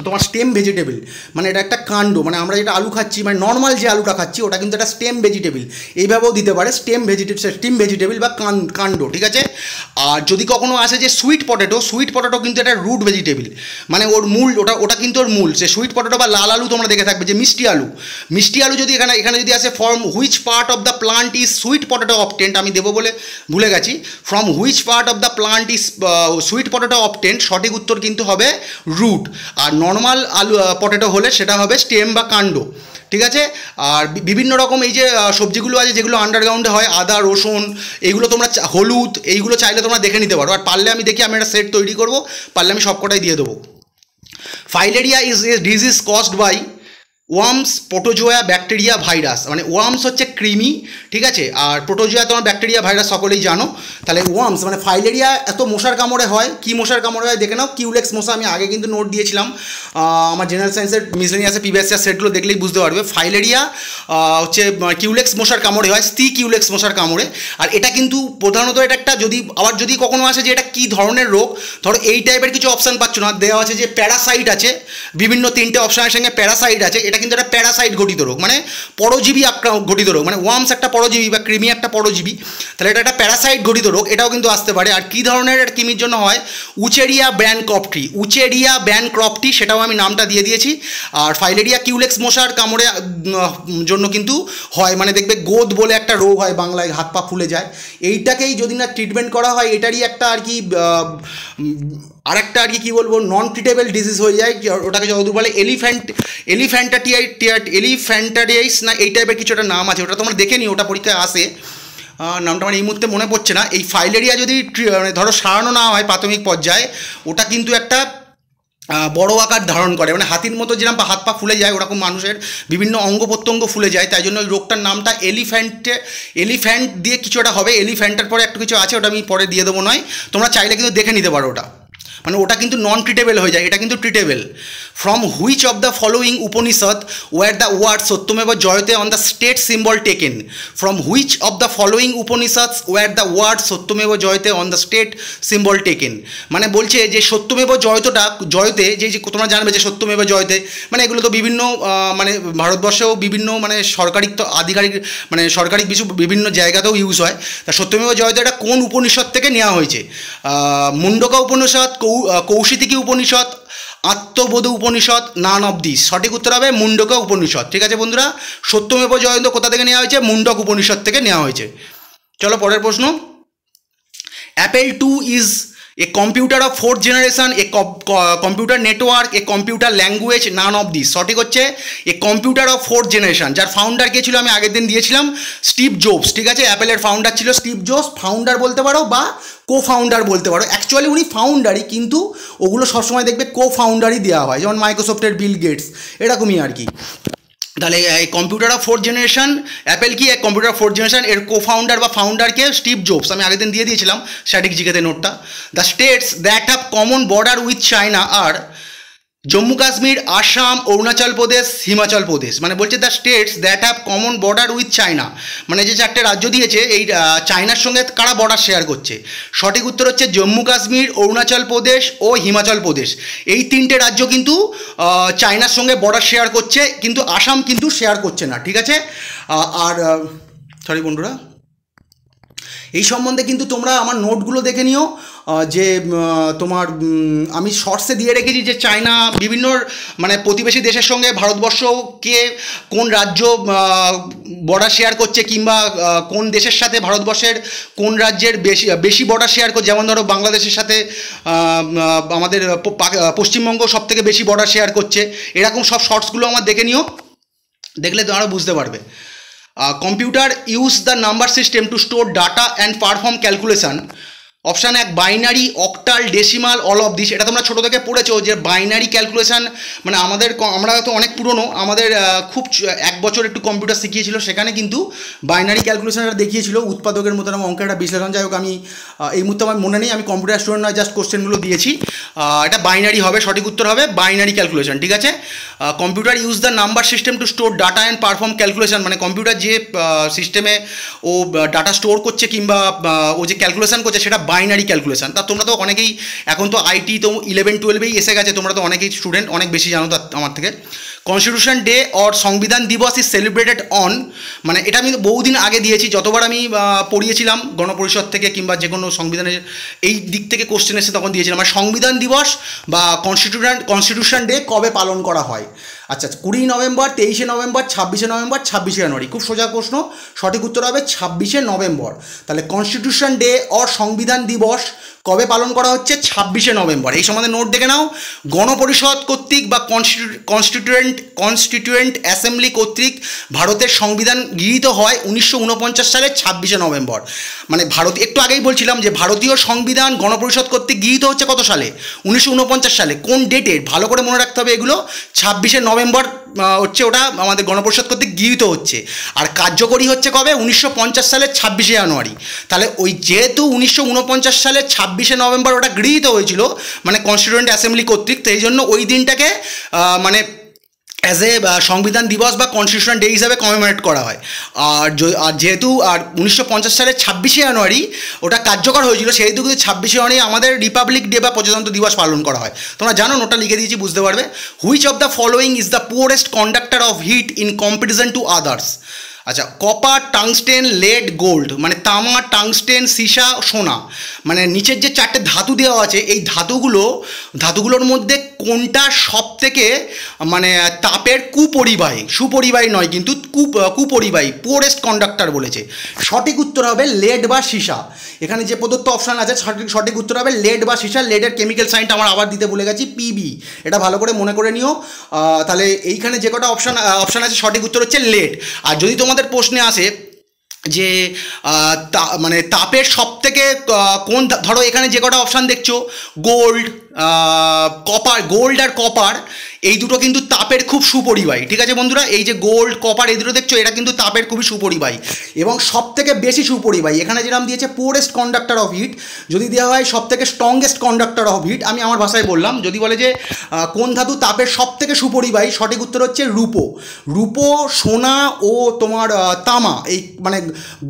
Speaker 1: তোমার স্টেম ভেজিটেবল, মানে এটা একটা কাণ্ড, মানে আমরা যেটা আলু খাচ্ছি মানে নর্মাল যে আলুটা খাচ্ছি ওটা কিন্তু একটা স্টেম ভেজিটেবল, এইভাবেও দিতে পারে স্টেম ভেজিটেবল বা কাণ্ড, ঠিক আছে। আর যদি কখনো আসে যে সুইট পটেটো কিন্তু একটা রুট ভেজিটেবল, মানে ওর মূল ওটা কিন্তু ওর মূল। সে সুইট পটেটো বা লাল আলু তোমরা দেখে থাকবে যে মিষ্টি আলু যদি এখানে যদি আসে from which part of the plant is sweet potato obtained, আমি দেবো বলে ভুলে গেছি, from which part of the plant is sweet potato obtained, সঠিক উত্তর কিন্তু হবে রুট। আর নর্মাল আলু পটেটো হলে সেটা হবে স্টেম বা কাণ্ড, ঠিক আছে। আর বিভিন্ন রকম এই যে সবজিগুলো আছে যেগুলো আন্ডারগ্রাউন্ডে হয়, আদা, রসুন, এইগুলো তোমরা হলুদ, এইগুলো চাইলে তোমরা দেখে নিতে পারো। আর পারলে আমি দেখি আমি একটা সেট তৈরি করবো, পারলে আমি সবকটাই দিয়ে দেবো। Filaria is a disease caused by worms, protozoa, bacteria, virus. মানে ওয়ার্মস হচ্ছে কৃমি, ঠিক আছে, আর প্রোটোজোয়া তোমার ব্যাকটেরিয়া, ভাইরাস সকলেই জানো। তাহলে ওয়ার্মস মানে ফাইলেরিয়া এত মশার কামড়ে হয়, কি মশার কামড়ে হয় দেখে নাও, কিউলেক্স মশা। আমি আগে কিন্তু নোট দিয়েছিলাম আমার জেনারেল সায়েন্সের মিসলেনিয়াসের প্রিভিয়াস ইয়ার সেটগুলো দেখলেই বুঝতে পারবে। ফাইলেরিয়া হচ্ছে কিউলেক্স মশার কামড়ে হয়, কিউলেক্স মশার কামড়ে। আর এটা কিন্তু প্রধানত এটা একটা যদি কখনো আসে যে এটা কী ধরনের রোগ, ধরো এই টাইপের কিছু অপশান পাচ্ছ না, দেওয়া আছে যে প্যারাসাইট আছে, বিভিন্ন 3টে অপশানের সঙ্গে প্যারাসাইট আছে, এটা কিন্তু একটা প্যারাসাইট ঘটিত রোগ, মানে পরজীবী ঘটিত রোগ, মানে ওয়ার্মস একটা পরজীবী বা কৃমি একটা পরজীবী, তাহলে এটা একটা প্যারাসাইট ঘটিত রোগ, এটাও কিন্তু আসতে পারে। আর কী ধরনের কৃমির জন্য হয়? উচেরিয়া ব্যানক্রপ্টি, সেটাও আমি নামটা দিয়ে দিয়েছি। আর ফাইলেরিয়া কিউলেক্স মশার কামড়ে জন্য কিন্তু হয়, মানে দেখবে গোদ বলে একটা রোগ হয় বাংলায়, হাত পা ফুলে যায়, এইটাকেই যদি না ট্রিটমেন্ট করা হয় এটারই একটা আর কি আরেকটা আর কি বলবো নন ট্রিটেবল ডিজিজ হয়ে যায়, ওটাকে যতদূর বলে এলিফ্যান্টাইটিস না এই টাইপের কিছু একটা নাম আছে, ওটা তোমরা দেখে নিও, ওটা পরীক্ষায় আসে, নামটা আমার এই মুহূর্তে মনে পড়ছে না। এই ফাইলেরিয়া যদি ধরো সারানো না হয় প্রাথমিক পর্যায়ে, ওটা কিন্তু একটা বড় আকার ধারণ করে, মানে হাতির মতো যেরকম হাত পা ফুলে যায় ওরকম মানুষের বিভিন্ন অঙ্গ প্রত্যঙ্গ ফুলে যায়, তাই জন্য ওই রোগটার নামটা এলিফ্যান্ট দিয়ে কিছু একটা হবে, এলিফ্যান্টের পরে একটু কিছু আছে, ওটা আমি পরে দিয়ে দেবো, নয় তোমরা চাইলে কিন্তু দেখে নিতে পারো ওটা। মানে ওটা কিন্তু নন ট্রিটেবল হয়ে যায়, এটা কিন্তু treatable. From which of the following Upanishad were the word Satyameva Jayate on the state symbol taken? From which of the following Upanishad were the word Satyameva Jayate on the state symbol taken? মানে বলছে যে সত্যমেব জয়তে যে তোমরা জানবে যে সত্যমেব জয়তে মানে এগুলো তো বিভিন্ন মানে ভারতবর্ষেও বিভিন্ন মানে সরকারি আধিকারিক মানে সরকারি কিছু বিভিন্ন জায়গাতেও ইউজ হয়। তা সত্যমেব জয়তে এটা কোন উপনিষদ থেকে নেওয়া হয়েছে? Mundaka Upanishad, Kaushitaki Upanishad, Atmabodha Upanishad, none of this. সঠিক উত্তর হবে মুন্ডকা উপনিষদ। ঠিক আছে বন্ধুরা, সত্যমেব জয়ন্ত কোথা থেকে নেওয়া হয়েছে? মুন্ডক উপনিষদ থেকে নেওয়া হয়েছে। চলো পরের প্রশ্ন। Apple 2 is a computer of 4th generation, a computer network, a computer language, none of this। সঠিক হচ্ছে a computer of 4th generation। যার ফাউন্ডার কে ছিল আমি আগের দিন দিয়েছিলাম, স্টিভ জবস। ঠিক আছে, অ্যাপেলের ফাউন্ডার ছিল স্টিভ জবস। ফাউন্ডার বলতে পারো বা কো ফাউন্ডার বলতে পারো, অ্যাকচুয়ালি উনি ফাউন্ডারই, কিন্তু ওগুলো সবসময় দেখবে কো ফাউন্ডারই দেওয়া হয়, যেমন মাইক্রোসফটের বিল গেটস, এরকমই আর কি। তাহলে এই computer of 4th generation, Apple কি এক কম্পিউটার অফ 4th জেনারেশন, এর কো ফাউন্ডার বা ফাউন্ডারকে স্টিভ জবস। আমি আগের দিন দিয়ে দিয়েছিলাম স্ট্যাটিক জিকেতে নোটটা। The states that have common border with China আর জম্মু কাশ্মীর, আসাম, অরুণাচল প্রদেশ, হিমাচল প্রদেশ। মানে বলছে the states that have common border with China, মানে যে চারটে রাজ্য দিয়েছে এই চায়নার সঙ্গে কারা বর্ডার শেয়ার করছে? সঠিক উত্তর হচ্ছে জম্মু কাশ্মীর, অরুণাচল প্রদেশ ও হিমাচল প্রদেশ। এই তিনটে রাজ্য কিন্তু চায়নার সঙ্গে বর্ডার শেয়ার করছে, কিন্তু আসাম কিন্তু শেয়ার করছে না। ঠিক আছে, আর সরি বন্ধুরা, এই সম্বন্ধে কিন্তু তোমরা আমার নোটগুলো দেখে নিও, যে তোমার আমি শর্টসে দিয়ে রেখেছি যে চায়না বিভিন্ন মানে প্রতিবেশী দেশের সঙ্গে ভারতবর্ষকে কোন রাজ্য বর্ডার শেয়ার করছে, কিংবা কোন দেশের সাথে ভারতবর্ষের কোন রাজ্যের বেশি বর্ডার শেয়ার করছে। যেমন ধরো বাংলাদেশের সাথে আমাদের পশ্চিমবঙ্গ সব থেকে বেশি বর্ডার শেয়ার করছে। এরকম সব শর্টসগুলো আমার দেখে নিও, দেখলে তোমরা বুঝতে পারবে। Computer use the number system two store data and perform calculation. Option 1 binary, octal, decimal, all of this. এটা তোমরা ছোটো থেকে পড়েছো যে বাইনারি ক্যালকুলেশন মানে আমরা তো অনেক পুরনো, আমাদের খুব 1 বছর একটু কম্পিউটার শিখিয়েছিল, সেখানে কিন্তু বাইনারি ক্যালকুলেশনটা দেখিয়েছিল, উৎপাদকের মতো অঙ্কের একটা বিশ্লেষণ। যাই হোক, আমি এই মুহূর্তে আমার মনে নেই, আমি কম্পিউটার স্টুডেন্ট নয়, জাস্ট কোশ্চেনগুলো দিয়েছি। এটা বাইনারি হবে, সঠিক উত্তর হবে বাইনারি ক্যালকুলেশন। ঠিক আছে, computer use the number system two store data and perform calculation, মানে কম্পিউটার যে সিস্টেমে ও ডাটা স্টোর করছে কিংবা ও যে ক্যালকুলেশন করছে সেটা বাইনারি ক্যালকুলেশন। তা তোমরা তো অনেকেই এখন তো আইটি তো 11-12 এসে গেছে, তোমরা তো অনেকেই স্টুডেন্ট, অনেক বেশি জানো আমার থেকে। কনস্টিটিউশন ডে অর সংবিধান দিবস ইজ সেলিব্রেটেড অন, মানে এটা আমি বহুদিন আগে দিয়েছি, যতবার আমি পড়িয়েছিলাম গণপরিষদ থেকে কিংবা যে কোনো সংবিধানের এই দিক থেকে কোশ্চেন এসে তখন দিয়েছিলাম। মানে সংবিধান দিবস বা কনস্টিটিউশন ডে কবে পালন করা হয়? আচ্ছা, 20 নভেম্বর, 23 নভেম্বর, 26 নভেম্বর, 26 জানুয়ারি। খুব সোজা প্রশ্ন, সঠিক উত্তর হবে 26 নভেম্বর। তাহলে কনস্টিটিউশন ডে অর সংবিধান দিবস কবে পালন করা হচ্ছে? 26 নভেম্বর। এই সম্বন্ধে নোট দেখে নাও। গণপরিষদ কর্তৃক বা কনস্টিটিউয়েন্ট অ্যাসেম্বলি কর্তৃক ভারতের সংবিধান গৃহীত হয় 1949 সালের 26 নভেম্বর। মানে একটু আগেই বলছিলাম যে ভারতীয় সংবিধান গণপরিষদ কর্তৃক গৃহীত হচ্ছে কত সালে? 1949 সালে। কোন ডেটে? ভালো করে মনে রাখতে হবে এগুলো। 26 নভেম্বর হচ্ছে ওটা আমাদের গণপরিষদ কর্তৃক গৃহীত হচ্ছে, আর কার্যকরী হচ্ছে কবে? 1950 সালের 26 জানুয়ারি। তাহলে ওই যেহেতু 1949 সালের 26 নভেম্বর ওটা গৃহীত হয়েছিল মানে কনস্টিটিউয়েন্ট অ্যাসেম্বলি কর্তৃক, তো এই জন্য ওই দিনটাকে মানে অ্যাজ এ সংবিধান দিবস বা কনস্টিটিউশন ডে হিসাবে কমেমোরেট করা হয়। আর যেহেতু 1950 সালের 26 জানুয়ারি ওটা কার্যকর হয়েছিল, সেহেতু কিন্তু 26 জানুয়ারি আমাদের রিপাবলিক ডে বা প্রজাতন্ত্র দিবস পালন করা হয়। তোমরা জানো, নোটটা লিখে দিয়েছি, বুঝতে পারবে। Which of the following is the poorest conductor of heat in comparison to others? আচ্ছা, কপার, টাংস্টেন, লেড, গোল্ড। মানে তামা, টাংস্টেন, সীসা, সোনা। মানে নিচের যে চারটে ধাতু দেওয়া আছে এই ধাতুগুলোর মধ্যে কোনটা সব থেকে মানে তাপের সুপরিবাহী নয়, কিন্তু কুপরিবাহী, পোরেস্ট কন্ডাক্টর বলেছে। সঠিক উত্তর হবে লেড বা সীসা। এখানে যে প্রদত্ত অপশান আছে সঠিক উত্তর হবে লেড বা সীসা। লেডের কেমিক্যাল সাইনটা আমার আবার দিতে ভুলে গেছি, পিবি। এটা ভালো করে মনে করে নিও। তাহলে এইখানে যে কটা অপশান আছে সঠিক উত্তর হচ্ছে লেড। আর যদি তোমাদের প্রশ্নে আসে যে মানে তাপের সব থেকে কোন, ধরো এখানে যে কটা অপশান দেখছো গোল্ড, কপার, গোল্ড আর কপার এই দুটো কিন্তু তাপের খুব সুপরিবাহী, ঠিক আছে বন্ধুরা। এই যে গোল্ড কপার এই দুটো দেখছো, এটা কিন্তু তাপের খুবই সুপরিবাহী এবং সব থেকে বেশি সুপরিবাহী। এখানে যেরকম দিয়েছে পোরেস্ট কন্ডাক্টর অফ হিট, যদি দেওয়া হয় সব থেকে স্ট্রংগেস্ট কন্ডাক্টর অফ হিট, আমি আমার ভাষায় বললাম। যদি বলে যে কোন ধাতু তাপের সব থেকে সুপরিবাহী, সঠিক উত্তর হচ্ছে রূপো। রূপো, সোনা ও তোমার তামা, এই মানে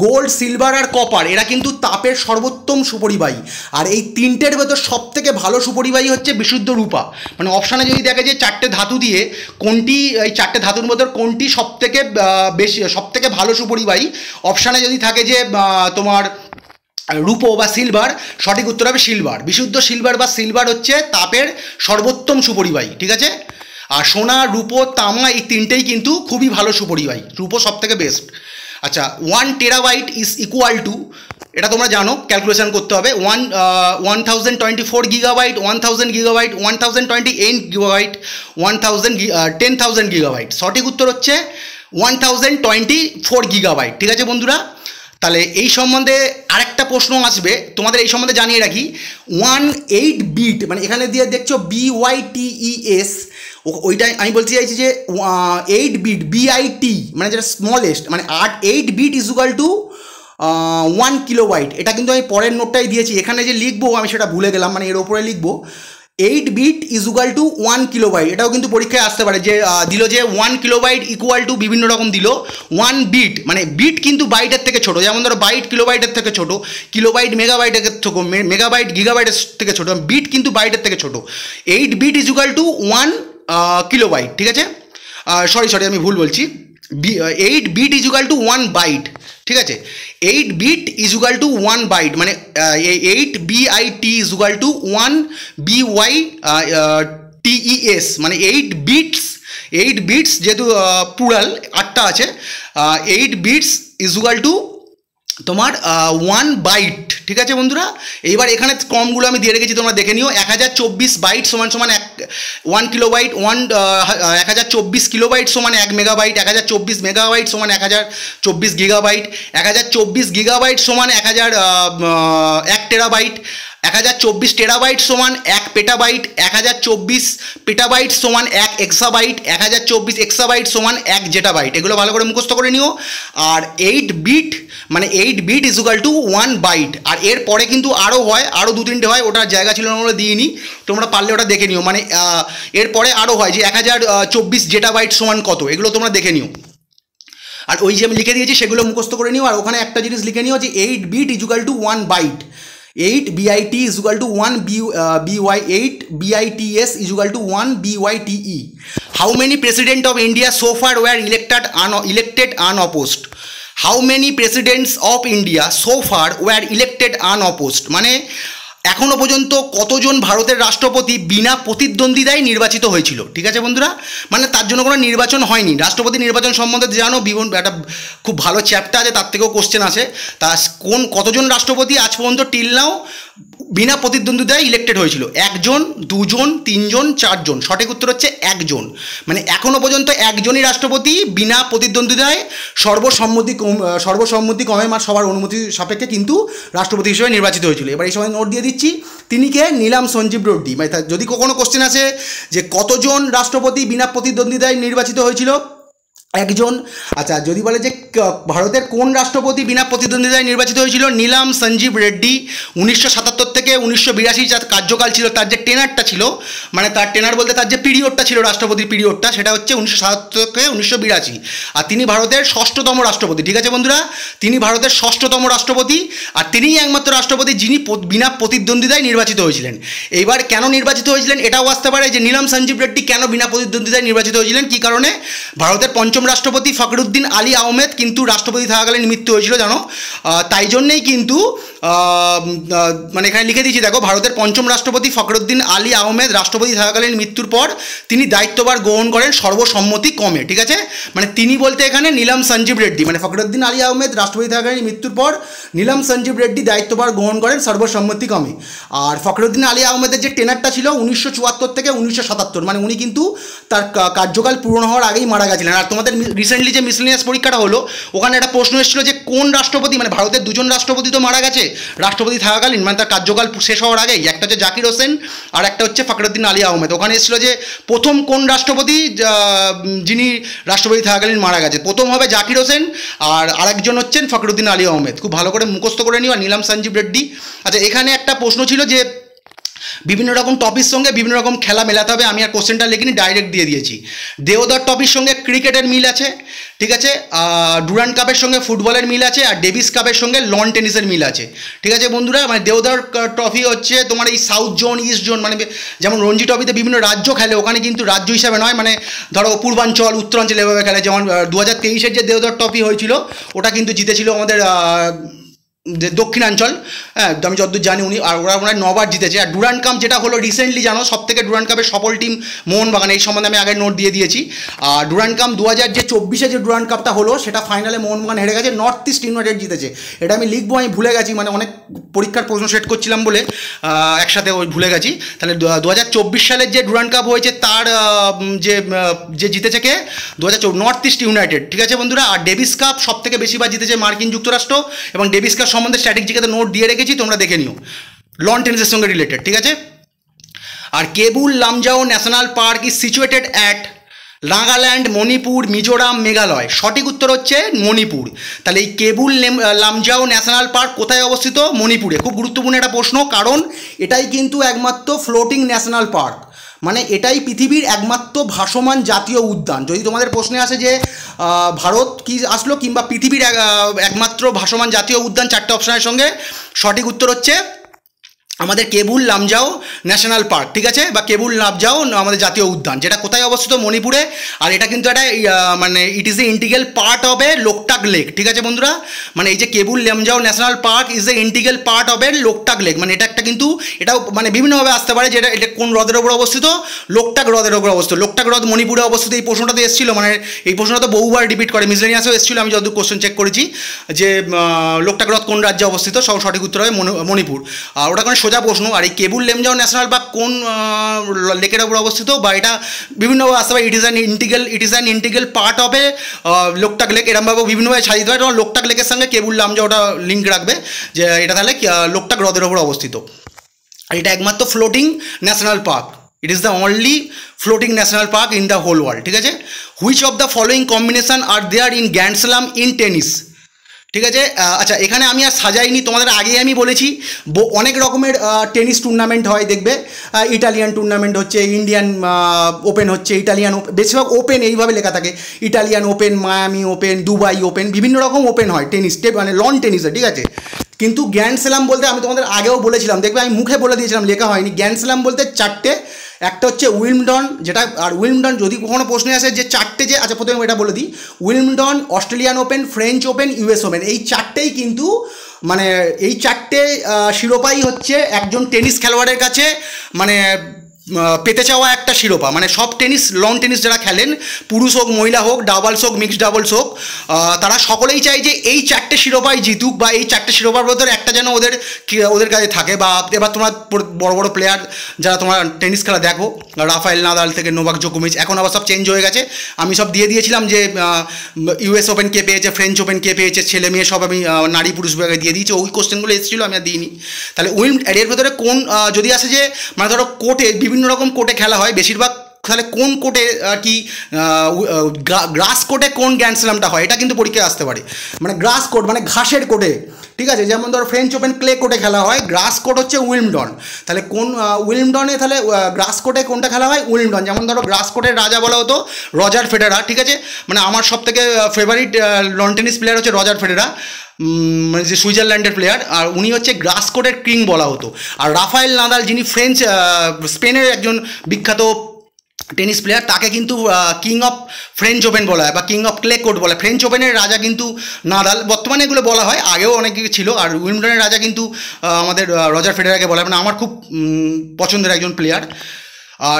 Speaker 1: গোল্ড, সিলভার আর কপার, এরা কিন্তু তাপের সর্বোত্তম সুপরিবাহী। আর এই তিনটের ভেতর সব থেকে ভালো সুপরিবাহী হচ্ছে বিশুদ্ধ রূপা। মানে অপশানে যদি দেখে যে চারটে ধাতু দিয়ে কোনটি, এই চারটে ধাতুর মধ্যে কোনটি সব থেকে বেশি, সব থেকে ভালো সুপরিবাহী, অপশানে যদি থাকে যে তোমার রূপো বা সিলভার, সঠিক উত্তর হবে সিলভার। বিশুদ্ধ সিলভার বা সিলভার হচ্ছে তাপের সর্বোত্তম সুপরিবাহী, ঠিক আছে। আর সোনা, রূপো, তামা এই তিনটেই কিন্তু খুবই ভালো সুপরিবাহী, রূপো সব থেকে বেস্ট। আচ্ছা, 1 টেরাবাইট ইজ ইকুয়াল টু, এটা তোমরা জানো, ক্যালকুলেশন করতে হবে। 1024 গিগাবাইট, 1000 গিগাবাইট, 1028 গিগাবাইট, 10,000 গিগাবাইট। সঠিক উত্তর হচ্ছে 1024 গিগাবাইট, ঠিক আছে বন্ধুরা। তাহলে এই সম্বন্ধে আরেকটা প্রশ্ন আসবে, তোমাদের এই সম্বন্ধে জানিয়ে রাখি। 18 বিট, মানে এখানে দিয়ে দেখছো BYTES, ওইটাই আমি বলতে চাইছি যে 8 বিট BIT, মানে যেটা স্মলেস্ট, মানে 8 bit is equal to 1 kilobyte. এটা কিন্তু আমি পরের নোটটাই দিয়েছি, এখানে যে লিখবো আমি সেটা ভুলে গেলাম, মানে এর ওপরে লিখবো 8 bit is equal to 1 kilobyte. এটাও কিন্তু পরীক্ষায় আসতে পারে, যে দিল যে 1 কিলোবাইট ইকুয়াল টু বিভিন্ন রকম দিল। 1 বিট, মানে বিট কিন্তু বাইটের থেকে ছোটো, যেমন ধরো বাইট কিলোবাইটের থেকে ছোটো, কিলোবাইট মেগাবাইটের থেকে, মেগাবাইট গিগাবাইটের থেকে ছোটো, বিট কিন্তু বাইটের থেকে ছোটো। 8 bit is equal to 1 kilobyte, ঠিক আছে। সরি আমি ভুল বলছি, 8 bit is equal to 1 byte, ঠিক আছে। 8 bit is equal to 1 byte, মানে 8 BIT is equal to 1 BYTES, মানে 8 বিটস যেহেতু প্লুরাল 8টা আছে, 8 বিটস ইজ ইকুয়াল টু তোমার 1 বাইট, ঠিক আছে বন্ধুরা। এইবার এখানে ক্রমগুলো আমি দিয়ে রেখেছি, তোমরা দেখে নিও। 1024 বাইট সমান 1 কিলোবাইট, 1024 কিলোবাইট সমান 1 মেগাবাইট, 1024 মেগাবাইট সমান 1024 গিগাবাইট, 1024 গিগাবাইট সমান 1 টেরাবাইট, 1024 টেরাবাইট সমান 1 পেটাবাইট, 1024 পেটাবাইট সমান 1 এক্সাবাইট, 1024 এক্সাবাইট সমান 1 জেটাবাইট। এগুলো ভালো করে মুখস্থ করে নিও। আর 8 বিট, মানে 8 bit is equal to 1 byte. আর এর পরে কিন্তু আরও হয়, আরও 2-3টে হয়, ওটার জায়গা ছিল না, আমরা দিইনি, তোমরা পারলে ওটা দেখে নিও। মানে এরপরে আরও হয় যে 1024 জেটাবাইট সমান কত, এগুলো তোমরা দেখে নিও। আর ওই যে আমি লিখে দিয়েছি সেগুলো মুখস্থ করে নিও। আর ওখানে একটা জিনিস লিখে নিও যে 8 bit is equal to 1 byte, 8 BIT is equal to 1 8 BITS is equal to 1 BYTE. How many president of India so far were elected unopposed? How many presidents of India so far were elected unopposed? মানে এখনো পর্যন্ত কতজন ভারতের রাষ্ট্রপতি বিনা প্রতিদ্বন্দ্বিতায় নির্বাচিত হয়েছিল, ঠিক আছে বন্ধুরা। মানে তার জন্য কোনো নির্বাচন হয়নি। রাষ্ট্রপতি নির্বাচন সম্বন্ধে জানো, একটা খুব ভালো চ্যাপ্টার আছে, তার থেকেও কোশ্চেন আছে। তা কতজন রাষ্ট্রপতি আজ পর্যন্ত টিল নাও বিনা প্রতিদ্বন্দ্বিতায় ইলেক্টেড হয়েছিল? 1 জন, 2 জন, 3 জন, 4 জন। সঠিক উত্তর হচ্ছে 1 জন। মানে এখনো পর্যন্ত একজনই রাষ্ট্রপতি বিনা প্রতিদ্বন্দ্বিতায় সর্বসম্মতিক্রমে সবার অনুমতি সাপেক্ষে কিন্তু রাষ্ট্রপতি হিসেবে নির্বাচিত হয়েছিল। এবার এই সময় নোট দিয়ে দিচ্ছি, তিনি কে? নীলাম সঞ্জীব রেড্ডি। মানে যদি কোনো কোশ্চেন আসে যে কতজন রাষ্ট্রপতি বিনা প্রতিদ্বন্দ্বিতায় নির্বাচিত হয়েছিল, 1 জন। আচ্ছা, যদি বলে যে ভারতের কোন রাষ্ট্রপতি বিনা প্রতিদ্বন্দ্বিতায় নির্বাচিত হয়েছিল, নীলাম সঞ্জীব রেড্ডি। 1977 থেকে 1982 যার কার্যকাল ছিল, তার যে টেনারটা ছিল, মানে তার টেনার বলতে তার যে পিরিয়ডটা ছিল, রাষ্ট্রপতির পিরিয়ডটা, সেটা হচ্ছে 1977 থেকে 1982। আর তিনি ভারতের 6ষ্ঠতম রাষ্ট্রপতি, ঠিক আছে বন্ধুরা। তিনি ভারতের 6ষ্ঠতম রাষ্ট্রপতি, আর তিনিই একমাত্র রাষ্ট্রপতি যিনি বিনা প্রতিদ্বন্দ্বিতায় নির্বাচিত হয়েছিলেন। এইবার কেন নির্বাচিত হয়েছিলেন এটাও আসতে পারে, যে নীলাম সঞ্জীব রেড্ডি কেন বিনা প্রতিদ্বন্দ্বিতায় নির্বাচিত হয়েছিলেন, কী কারণে? ভারতের পঞ্চম রাষ্ট্রপতি ফখরুদ্দিন আলী আহমেদ কিন্তু রাষ্ট্রপতি থাকাকালীন মৃত্যু হয়েছিল, জানো। তাই জন্যেই কিন্তু মানে এখানে লিখে দিয়েছি, দেখো, ভারতের পঞ্চম রাষ্ট্রপতি ফখরুদ্দিন আলী আহমেদ রাষ্ট্রপতি থাকাকালীন মৃত্যুর পর তিনি দায়িত্বভার গ্রহণ করেন সর্বসম্মতিক্রমে, ঠিক আছে। মানে তিনি বলতে এখানে নীলাম সঞ্জীব রেড্ডি, মানে ফখরুদ্দিন আলী আহমেদ রাষ্ট্রপতি থাকাকালীন মৃত্যুর পর নীলাম সঞ্জীব রেড্ডি দায়িত্বভার গ্রহণ করেন সর্বসম্মতিক্রমে। আর ফখরুদ্দিন আলী আহমেদের যে টেনারটা ছিল 1974 থেকে 1977, মানে উনি কিন্তু তার কার্যকাল পূরণ হওয়ার আগেই মারা গেছিলেন। আর তোমাদের রিসেন্টলি যে মিসলেনিয়াস পরীক্ষাটা হলো ওখানে একটা প্রশ্ন এসেছিল যে কোন রাষ্ট্রপতি, মানে ভারতের দুজন রাষ্ট্রপতি তো মারা গেছে রাষ্ট্রপতি থাকাকালীন, মানে তার কার্যকাল শেষ হওয়ার আগেই, একটা হচ্ছে জাকির হোসেন আর একটা হচ্ছে ফখরুদ্দিন আলী আহমেদ। ওখানে এসেছিল যে প্রথম কোন রাষ্ট্রপতি যিনি রাষ্ট্রপতি থাকাকালীন মারা গেছে, প্রথম হবে জাকির হোসেন আর আরেকজন হচ্ছেন ফখরুদ্দিন আলী আহমেদ। খুব ভালো করে মুখস্থ করে নিও। আর নীলাম সঞ্জীব রেড্ডি। আচ্ছা, এখানে একটা প্রশ্ন ছিল যে বিভিন্ন রকম টপির সঙ্গে বিভিন্ন রকম খেলা মেলাতে হবে, আমি আর কোশ্চেনটা লিখিনি, ডাইরেক্ট দিয়ে দিয়েছি। দেওদার টপির সঙ্গে ক্রিকেটের মিল আছে, ঠিক আছে, ডুরান্ড কাপের সঙ্গে ফুটবলের মিল আছে, আর ডেভিস কাপের সঙ্গে লন টেনিসের মিল আছে, ঠিক আছে বন্ধুরা। মানে দেওদার ট্রফি হচ্ছে তোমার এই সাউথ জোন, ইস্ট জোন, মানে যেমন রঞ্জি ট্রফিতে বিভিন্ন রাজ্য খেলে, ওখানে কিন্তু রাজ্য হিসাবে নয়, মানে ধরো পূর্বাঞ্চল উত্তরাঞ্চল এভাবে খেলে। যেমন 2023-এর যে দেওদার ট্রফি হয়েছিল ওটা কিন্তু জিতেছিল আমাদের যে দক্ষিণাঞ্চল, হ্যাঁ আমি যতদূর জানি উনি, আর ওরা 9বার জিতেছে। আর ডুরান্ড কাপ যেটা হলো রিসেন্টলি জানো, সব থেকে ডুরান্ড কাপের সফল টিম মোহনবাগান, এই সম্বন্ধে আমি আগে নোট দিয়ে দিয়েছি। আর ডুরান্ড কাপ 2024-এ যে ডুরান্ড কাপটা হলো সেটা ফাইনালে মোহনবাগান হেরে গেছে, নর্থ ইস্ট ইউনাইটেড জিতেছে। এটা আমি লিখবো, আমি ভুলে গেছি, মানে অনেক পরীক্ষার প্রশ্ন সেট করছিলাম বলে একসাথে ওই ভুলে গেছি। তাহলে 2024 সালের যে ডুরান্ড কাপ হয়েছে তার যে জিতেছে কে, 2024 নর্থ ইস্ট ইউনাইটেড, ঠিক আছে বন্ধুরা। আর ডেভিস কাপ সব থেকে বেশিবার জিতেছে মার্কিন যুক্তরাষ্ট্র, এবং ডেভিস কাপ সম্বন্ধে স্ট্র্যাটেজিকে নোট দিয়ে রেখেছি, তোমরা দেখে নিও, লন টেনিসের সঙ্গে রিলেটেড, ঠিক আছে। আর Keibul Lamjao national park is situated at Nagaland, Manipur, Mizoram, Meghalaya. সঠিক উত্তর হচ্ছে মণিপুর। তাহলে এই কেবুল লামজাও ন্যাশনাল পার্ক কোথায় অবস্থিত? মণিপুরে। খুব গুরুত্বপূর্ণ একটা প্রশ্ন, কারণ এটাই কিন্তু একমাত্র ফ্লোটিং ন্যাশনাল পার্ক, মানে এটাই পৃথিবীর একমাত্র ভাসমান জাতীয় উদ্যান। যদি তোমাদের প্রশ্নে আসে যে ভারত কি আসলো কিংবা পৃথিবীর একমাত্র ভাসমান জাতীয় উদ্যান, 4টে অপশনের সঙ্গে সঠিক উত্তর হচ্ছে আমাদের কেবুল লামজাও ন্যাশনাল পার্ক, ঠিক আছে, বা কেবুল লামজাও আমাদের জাতীয় উদ্যান, যেটা কোথায় অবস্থিত? মণিপুরে। আর এটা কিন্তু একটা মানে it is a integral part of A Loktak lake, ঠিক আছে বন্ধুরা। মানে এই যে cable Lamjao national park is a integral part of A Loktak lake, মানে এটা একটা কিন্তু এটাও মানে বিভিন্নভাবে আসতে পারে, যেটা এটা কোন হ্রদের ওপর অবস্থিত? লোকটাক হ্রদের ওপর অবস্থিত। লোকটাক হ্রদ মণিপুরে অবস্থিত। এই প্রশ্নটাতে এসেছিল, মানে এই প্রশ্নটা তো বহুবার রিপিট করে, মিসলেনিয়াসেও এসেছিল, আমি যতদূর কোশ্চেন চেক করেছি যে লোকটাক হ্রদ কোন রাজ্যে অবস্থিত, সব সঠিক উত্তর হবে মণিপুর। আর ওটা কোনো সোজা প্রশ্ন। আর এই কেবুল লামজাও ন্যাশনাল পার্ক কোন লেকের উপর অবস্থিত, বা এটা বিভিন্নভাবে আসতে পারে, it is an integral part of A Loktak lake, এরকমভাবে বিভিন্নভাবে সাজিয়ে দেবে। তোমার লোকটাক লেকের সঙ্গে কেবুল লামজাওটা লিঙ্ক রাখবে, যে এটা তাহলে লোকটাক হ্রদের ওপর অবস্থিত। আর এটা একমাত্র floating national park, it is the only floating national park in the whole world, ঠিক আছে। Which of the following combination are there in grand slam in tennis, ঠিক আছে। আচ্ছা, এখানে আমি আর সাজাইনি, তোমাদের আগেই আমি বলেছি অনেক রকমের টেনিস টুর্নামেন্ট হয়, দেখবে ইটালিয়ান টুর্নামেন্ট হচ্ছে, ইন্ডিয়ান ওপেন হচ্ছে, ইটালিয়ান বেশিরভাগ ওপেন এইভাবে লেখা থাকে, Italian open, Miami open, Dubai open, বিভিন্ন রকম ওপেন হয় টেনিস, মানে লন টেনিসে, ঠিক আছে। কিন্তু গ্র্যান্ড স্ল্যাম বলতে আমি তোমাদের আগেও বলেছিলাম, দেখবে আমি মুখে বলে দিয়েছিলাম, লেখা হয়নি। গ্র্যান্ড স্ল্যাম বলতে 4টে, একটা হচ্ছে উইম্বলডন, যেটা, আর উইম্বলডন যদি কখনো প্রশ্নে আসে যে 4টে যে, আচ্ছা প্রথমে এটা বলে দিই, Wimbledon, Australian open, French open, US open, এই 4টেই কিন্তু মানে এই 4টে শিরোপাই হচ্ছে একজন টেনিস খেলোয়াড়ের কাছে মানে পেতে চাওয়া একটা শিরোপা। মানে সব টেনিস, লন টেনিস যারা খেলেন, পুরুষ হোক মহিলা হোক, ডাবলস হোক মিক্সড ডাবলস হোক, তারা সকলেই চায় যে এই 4টে শিরোপাই জিতুক, বা এই 4টে শিরোপার ভেতরে একটা যেন ওদের কাছে থাকে। বা এবার তোমার বড় বড় প্লেয়ার যারা তোমার টেনিস খেলা দেখো, রাফায়েল নাদাল থেকে নোভাক জোকোভিচ, এখন আবার সব চেঞ্জ হয়ে গেছে। আমি সব দিয়ে দিয়েছিলাম যে ইউএস ওপেন কে পেয়েছে, ফ্রেঞ্চ ওপেন কে পেয়েছে, ছেলে মেয়ে সব আমি নারী পুরুষ বিভাগে দিয়ে দিয়েছি। ওই কোশ্চেনগুলো এসেছিলো, আমি আর দিইনি। তাহলে এর ভেতরে কোন, যদি আসে যে মানে ধরো কোর্টে বিভিন্ন রকম কোর্টে খেলা হয় বেশিরভাগ, তাহলে কোন কোর্টে আর কি গ্রাস কোর্টে কোন গ্র্যান্ড স্ল্যামটা হয়, এটা কিন্তু পরীক্ষায় আসতে পারে। মানে গ্রাস কোর্ট মানে ঘাসের কোর্টে, ঠিক আছে। যেমন ধরো ফ্রেঞ্চ ওপেন ক্লে কোর্টে খেলা হয়, গ্রাস কোর্ট হচ্ছে উইম্বলডন। তাহলে কোন উইম্বলডনে তাহলে গ্রাস কোর্টে কোনটা খেলা হয়? উইম্বলডন। যেমন ধরো গ্রাস কোর্টের রাজা বলা হতো রজার ফেডারার, ঠিক আছে। মানে আমার সব থেকে ফেভারিট লন টেনিস প্লেয়ার হচ্ছে রজার ফেডারার, মানে যে সুইজারল্যান্ডের প্লেয়ার, আর উনি হচ্ছে গ্রাস কোর্টের কিং বলা হতো। আর রাফায়েল নাদাল যিনি স্পেনের একজন বিখ্যাত টেনিস প্লেয়ার, তাকে কিন্তু কিং অফ ফ্রেঞ্চ ওপেন বলা হয়, বা কিং অফ ক্লে কোর্ট বলা হয়। ফ্রেঞ্চ ওপেনের রাজা কিন্তু নাদাল, বর্তমানে এগুলো বলা হয়, আগেও অনেক কিছু ছিল। আর উইম্বলডনের রাজা কিন্তু আমাদের রজার ফেডারারকে বলা হয়, মানে আমার খুব পছন্দের একজন প্লেয়ার।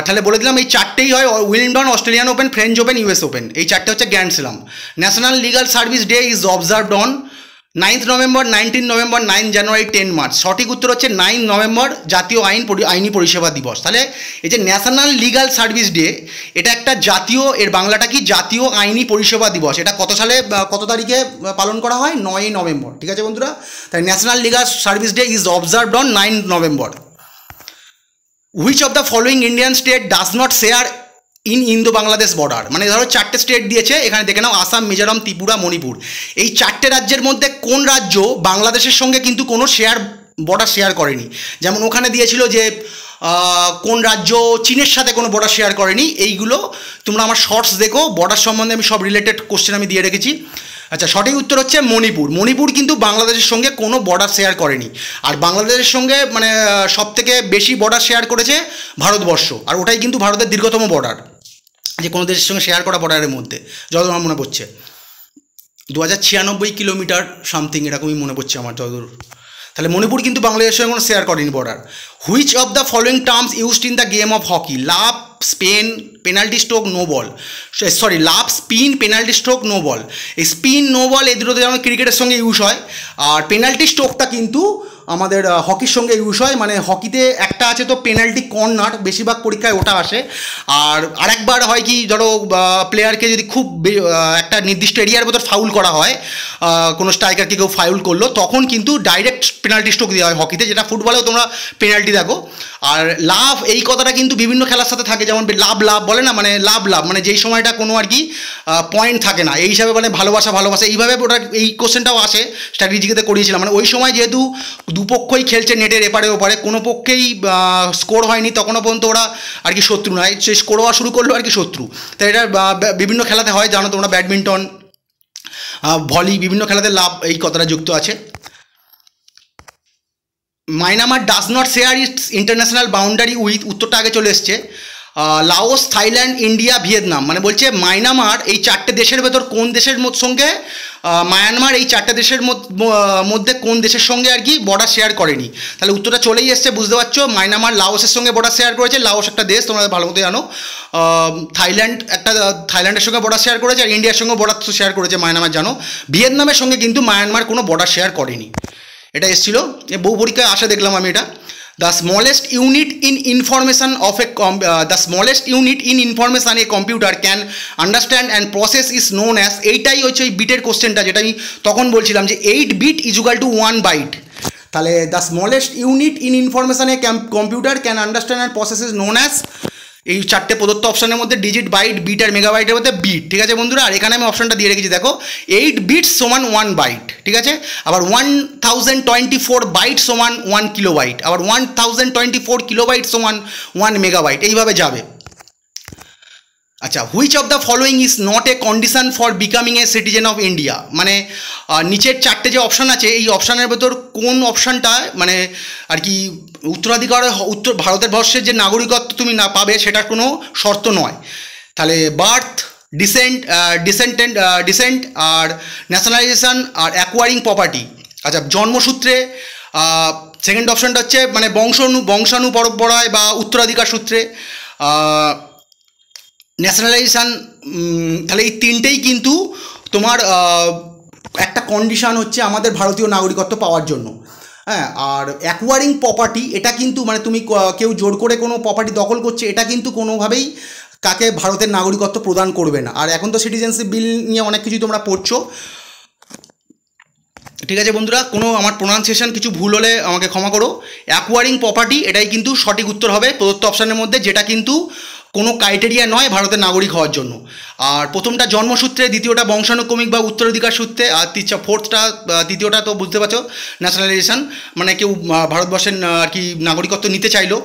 Speaker 1: তাহলে বলে দিলাম এই 4টেই হয়, Wimbledon, Australian open, French open, US open, এই 4টে হচ্ছে grand slam. National legal service day is observed on, 9 November, 19 November, 9 January, 10 March. সঠিক উত্তর হচ্ছে 9 নভেম্বর, জাতীয় আইনি পরিষেবা দিবস। তাহলে এই যে ন্যাশনাল লিগাল সার্ভিস ডে, এটা একটা জাতীয়, এর বাংলাটা কি, জাতীয় আইনি পরিষেবা দিবস। এটা কত সালে, কত তারিখে পালন করা হয়? 9 নভেম্বর। ঠিক আছে বন্ধুরা, তাই national legal service day is observed on 9 November. Which of the following Indian state does not share Indo Bangladesh border? মানে ধরো 4টে স্টেট দিয়েছে, এখানে দেখে নাও আসাম, মিজোরাম, ত্রিপুরা, মণিপুর। এই 4টে রাজ্যের মধ্যে কোন রাজ্য বাংলাদেশের সঙ্গে কিন্তু কোনো বর্ডার শেয়ার করেনি? যেমন ওখানে দিয়েছিল যে কোন রাজ্য চীনের সাথে কোনো বর্ডার শেয়ার করেনি। এইগুলো তোমরা আমার শর্টস দেখো, বর্ডার সম্বন্ধে আমি সব রিলেটেড কোশ্চেন আমি দিয়ে রেখেছি। আচ্ছা, সঠিক উত্তর হচ্ছে মণিপুর। মণিপুর কিন্তু বাংলাদেশের সঙ্গে কোনো বর্ডার শেয়ার করেনি। আর বাংলাদেশের সঙ্গে মানে সবথেকে বেশি বর্ডার শেয়ার করেছে ভারতবর্ষ, আর ওটাই কিন্তু ভারতের দীর্ঘতম বর্ডার, যে কোনো দেশের সঙ্গে শেয়ার করা বর্ডারের মধ্যে, যতদূর আমার মনে পড়ছে 2096 কিলোমিটার সামথিং, এরকমই মনে পড়ছে আমার যতদূর। তাহলে মণিপুর কিন্তু বাংলাদেশের সঙ্গে কোনো শেয়ার করেনি border. Which of the following terms used in the game of hockey? Love, spin, penalty stroke, no ball. Sorry, love, spin, penalty stroke, no ball. এই স্পিন, নো বল এই দুটোতে যেমন ক্রিকেটের সঙ্গে ইউজ হয়, আর পেনাল্টি স্ট্রোকটা কিন্তু আমাদের হকির সঙ্গে ইউজ হয়। মানে হকিতে একটা আছে তো পেনাল্টি কর্নার, বেশিরভাগ পরীক্ষায় ওটা আসে। আর আরেকবার হয় কি, ধরো প্লেয়ারকে যদি খুব একটা নির্দিষ্ট এরিয়ার ভেতর ফাউল করা হয়, কোনো স্ট্রাইকারকে কেউ ফাউল করলো, তখন কিন্তু ডাইরেক্ট পেনাল্টি স্ট্রোক দেওয়া হয় হকিতে, যেটা ফুটবলেও তোমরা পেনাল্টি দেখো। আর লাভ, এই কথাটা কিন্তু বিভিন্ন খেলার সাথে থাকে, যেমন লাভ বলে না, মানে লাভ মানে যেই সময়টা কোনো আর কি পয়েন্ট থাকে না, এই হিসাবে মানে ভালোবাসা, এইভাবে ওটা, এই কোশ্চেনটাও আসে, স্ট্র্যাটেজিতে করিয়েছিলাম। মানে ওই সময় যেহেতু দুপক্ষই খেলছে নেটের এপারে ওপারে, কোনো পক্ষেই স্কোর হয়নি, তখনও পর্যন্ত ওরা আর কি শত্রু নয়, সে স্কোর হওয়া শুরু করলো আর কি শত্রু। তাই এটা বিভিন্ন খেলাতে হয়, জানো তোমরা, ব্যাডমিন্টন, ভলি, বিভিন্ন খেলাতে লাভ এই কথাটা যুক্ত আছে। Myanmar does not share it's international boundary with, উত্তরটা আগে চলে এসছে, লাওস, থাইল্যান্ড, ইন্ডিয়া, ভিয়েতনাম। মানে বলছে মায়ানমার এই 4টে দেশের ভেতর কোন দেশের সঙ্গে, মায়ানমার এই 4টে দেশের মধ্যে কোন দেশের সঙ্গে আর কি বর্ডার শেয়ার করেনি? তাহলে উত্তরটা চলেই এসছে, বুঝতে পারছো। মায়ানমার লাওসের সঙ্গে বর্ডার শেয়ার করেছে, লাওস একটা দেশ, তোমরা ভালো মতো জানো। থাইল্যান্ডের সঙ্গে বর্ডার শেয়ার করেছে, আর ইন্ডিয়ার সঙ্গে বর্ডার শেয়ার করেছে মায়ানমার, জানো। ভিয়েতনামের সঙ্গে কিন্তু মায়ানমার কোনো বর্ডার শেয়ার করেনি। এটা এসেছিল, বহু পরীক্ষায় আসা দেখলাম আমি এটা। The smallest unit in information a computer can understand and process is known as, এইটাই হচ্ছে ওই বিটের কোশ্চেনটা, যেটা আমি তখন বলছিলাম যে 8 bit is equal to 1 byte। তাহলে the smallest unit in information a computer can understand and process is known as, এই 4টে প্রদত্ত অপশনের মধ্যে ডিজিট, বাইট, বিট আর মেগাবাইটের মধ্যে বিট। ঠিক আছে বন্ধুরা, আর এখানে আমি অপশনটা দিয়ে রেখেছি, দেখো 8 বিটস সমান 1 বাইট। ঠিক আছে, আবার 1024 বাইট সমান 1 কিলোবাইট, আবার 1024 কিলোবাইট সমান 1 মেগাবাইট, এইভাবে যাবে। আচ্ছা, which of the following is not a condition for becoming a citizen of India? মানে নিচের 4টে যে অপশান আছে, এই অপশানের ভেতর কোন অপশানটা মানে আর কি ভারতের বর্ষের যে নাগরিকত্ব তুমি না পাবে সেটার কোনো শর্ত নয়। তাহলে বার্থ, ডিসেন্ট আর ন্যাশনালাইজেশন আর অ্যাকোয়ারিং প্রপার্টি। আচ্ছা, জন্মসূত্রে, সেকেন্ড অপশানটা হচ্ছে মানে বংশাণু পরম্পরায় বা উত্তরাধিকার সূত্রে, ন্যাশনালাইজেশান। তাহলে এই তিনটেই কিন্তু তোমার একটা কন্ডিশান হচ্ছে আমাদের ভারতীয় নাগরিকত্ব পাওয়ার জন্য। হ্যাঁ, আর অ্যাকোয়ারিং প্রপার্টি, এটা কিন্তু মানে তুমি কেউ জোর করে কোনো প্রপার্টি দখল করছে, এটা কিন্তু কোনোভাবেই কাকে ভারতের নাগরিকত্ব প্রদান করবে না। আর এখন তো সিটিজেনশিপ বিল নিয়ে অনেক কিছু তোমরা পড়ছো। ঠিক আছে বন্ধুরা, কোনো আমার প্রোনাউন্সিয়েশন কিছু ভুল হলে আমাকে ক্ষমা করো। অ্যাকোয়ারিং প্রপার্টি এটাই কিন্তু সঠিক উত্তর হবে প্রদত্ত অপশানের মধ্যে, যেটা কিন্তু কোনো ক্রাইটেরিয়া নয় ভারতের নাগরিক হওয়ার জন্য। আর প্রথমটা জন্মসূত্রে, দ্বিতীয়টা বংশানুক্রমিক বা উত্তরাধিকার সূত্রে, আর তৃতীয়টা তো বুঝতে পারছো ন্যাশনালাইজেশন, মানে কেউ ভারতবর্ষের আর কি নাগরিকত্ব নিতে চাইলো।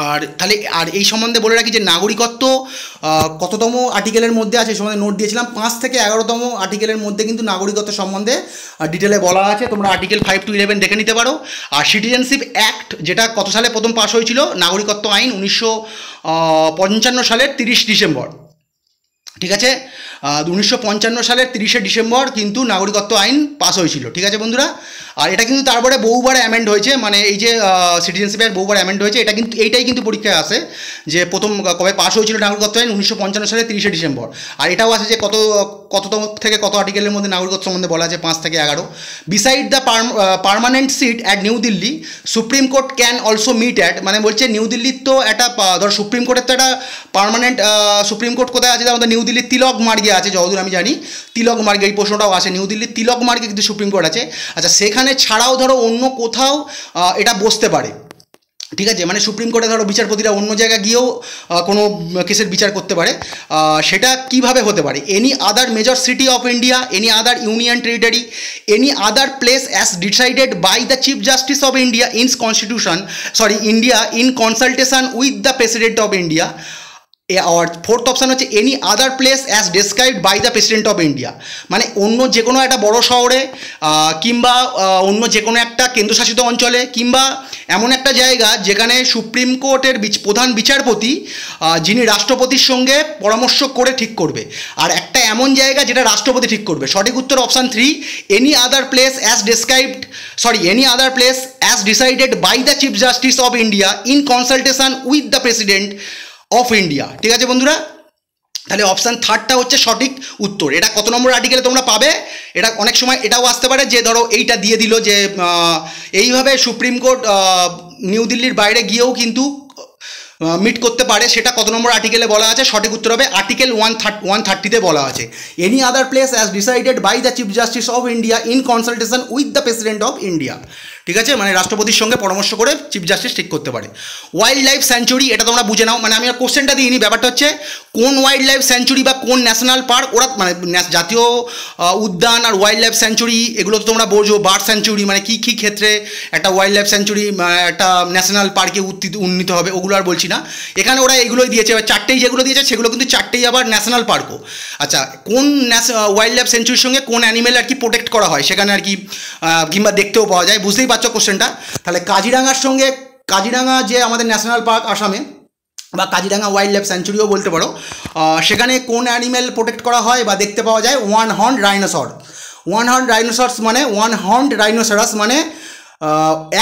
Speaker 1: আর তাহলে আর এই সম্বন্ধে বলে রাখি যে নাগরিকত্ব কততম আর্টিকেলের মধ্যে আছে, এই সম্বন্ধে নোট দিয়েছিলাম, 5 থেকে 11তম আর্টিকেলের মধ্যে কিন্তু নাগরিকত্ব সম্বন্ধে ডিটেলে বলা আছে, তোমরা আর্টিকেল 5 to 11 দেখে নিতে পারো। আর সিটিজেনশিপ অ্যাক্ট, যেটা কত সালে প্রথম পাস হয়েছিল, নাগরিকত্ব আইন 1955 সালের 30 ডিসেম্বর। ঠিক আছে, 1955 সালের 30শে ডিসেম্বর কিন্তু নাগরিকত্ব আইন পাস হয়েছিল। ঠিক আছে বন্ধুরা, আর এটা কিন্তু তারপরে বহুবার অ্যামেন্ড হয়েছে, মানে এই যে সিটিজেনশিপ অ্যাক্ট বহুবার অ্যামেন্ড হয়েছে, এইটাই কিন্তু পরীক্ষায় আসে যে প্রথম কবে পাস হয়েছিল নাগরিকত্ব আইন, 1955 সালের 30শে ডিসেম্বর। আর এটাও আছে যে কততম থেকে কত আর্টিকেলের মধ্যে নাগরিকত্ব সম্বন্ধে বলা আছে? 5 থেকে 11। Beside the permanent seat at New Delhi supreme court can also meet at, মানে বলছে নিউ দিল্লির তো একটা ধর সুপ্রিম কোর্টের তো একটা পার্মানেন্ট সুপ্রিম কোর্ট কোথায় আছে? আমাদের নিউ দিল্লির তিলক মার্গে আছে, যতদূর আমি জানি তিলক মার্গে, এই প্রশ্নটাও আসে, নিউ দিল্লির তিলক মার্গে কিন্তু সুপ্রিম কোর্ট আছে। আচ্ছা, সেখানে ছাড়াও ধরো অন্য কোথাও এটা বসতে পারে, ঠিক আছে? মানে সুপ্রিম কোর্টে ধরো বিচারপতিরা অন্য জায়গায় গিয়েও কোনো কেসের বিচার করতে পারে, সেটা কিভাবে হতে পারে? Any other major city of India, any other union territory, any other place as decided by the chief justice of India India in consultation with the president of India. আর ফোর্থ অপশান হচ্ছে any other place as described by the president of India, মানে অন্য যে কোনো একটা বড় শহরে কিংবা অন্য যে কোনো একটা কেন্দ্রশাসিত অঞ্চলে কিংবা এমন একটা জায়গা যেখানে সুপ্রিম কোর্টের প্রধান বিচারপতি যিনি রাষ্ট্রপতির সঙ্গে পরামর্শ করে ঠিক করবে, আর একটা এমন জায়গা যেটা রাষ্ট্রপতি ঠিক করবে। সঠিক উত্তর option 3, any other place as decided by the chief justice of India in consultation with the president of India. ঠিক আছে বন্ধুরা, তাহলে অপশান 3টা হচ্ছে সঠিক উত্তর। এটা কত নম্বর আর্টিকেলে তোমরা পাবে? এটা অনেক সময় এটাও আসতে পারে যে ধরো এইটা দিয়ে দিল যে এইভাবে সুপ্রিম কোর্ট নিউ দিল্লির বাইরে গিয়েও কিন্তু মিট করতে পারে, সেটা কত নম্বর আর্টিকেলে বলা আছে? সঠিক উত্তর হবে আর্টিকেল 130-তে বলা আছে any other place as decided by the chief justice of India in consultation with the president of India. ঠিক আছে, মানে রাষ্ট্রপতির সঙ্গে পরামর্শ করে চিফ জাস্টিস ঠিক করতে পারে। ওয়াইল্ড লাইফ স্যাঞ্চুরি, এটা তোমরা বুঝে নাও, মানে আমি আর কোশ্চেনটা দিইনি, ব্যাপারটা হচ্ছে কোন ওয়াইল্ড লাইফ স্যাঞ্চুরি বা কোন ন্যাশনাল পার্ক, ওরা মানে জাতীয় উদ্যান আর ওয়াইল্ড লাইফ স্যাঞ্চুরি এগুলো তো তোমরা বোঝো। বার্ড স্যাঞ্চুরি মানে কী কী ক্ষেত্রে একটা ওয়াইল্ড লাইফ স্যাঞ্চুরি একটা ন্যাশনাল পার্কে উন্নীত হবে, ওগুলো আর বলছি না। এখানে ওরা এগুলোই দিয়েছে, এবার 4টেই যেগুলো দিয়েছে সেগুলো কিন্তু 4টেই আবার ন্যাশনাল পার্কও। আচ্ছা, কোন ওয়াইল্ড লাইফ সেঞ্চুরির সঙ্গে কোন অ্যানিমেল আর কি প্রোটেক্ট করা হয় সেখানে আর কি কিংবা দেখতেও পাওয়া যায়, বুঝতেই পারছো কোশ্চেনটা। তাহলে কাজিরাঙ্গার সঙ্গে, কাজিরাঙ্গা যে আমাদের ন্যাশনাল পার্ক আসামে বা কাজিরাঙ্গা ওয়াইল্ড লাইফ স্যাঞ্চুরিও বলতে পারো, সেখানে কোন অ্যানিমেল প্রোটেক্ট করা হয় বা দেখতে পাওয়া যায়? ওয়ান হর্ন রাইনোসরাস মানে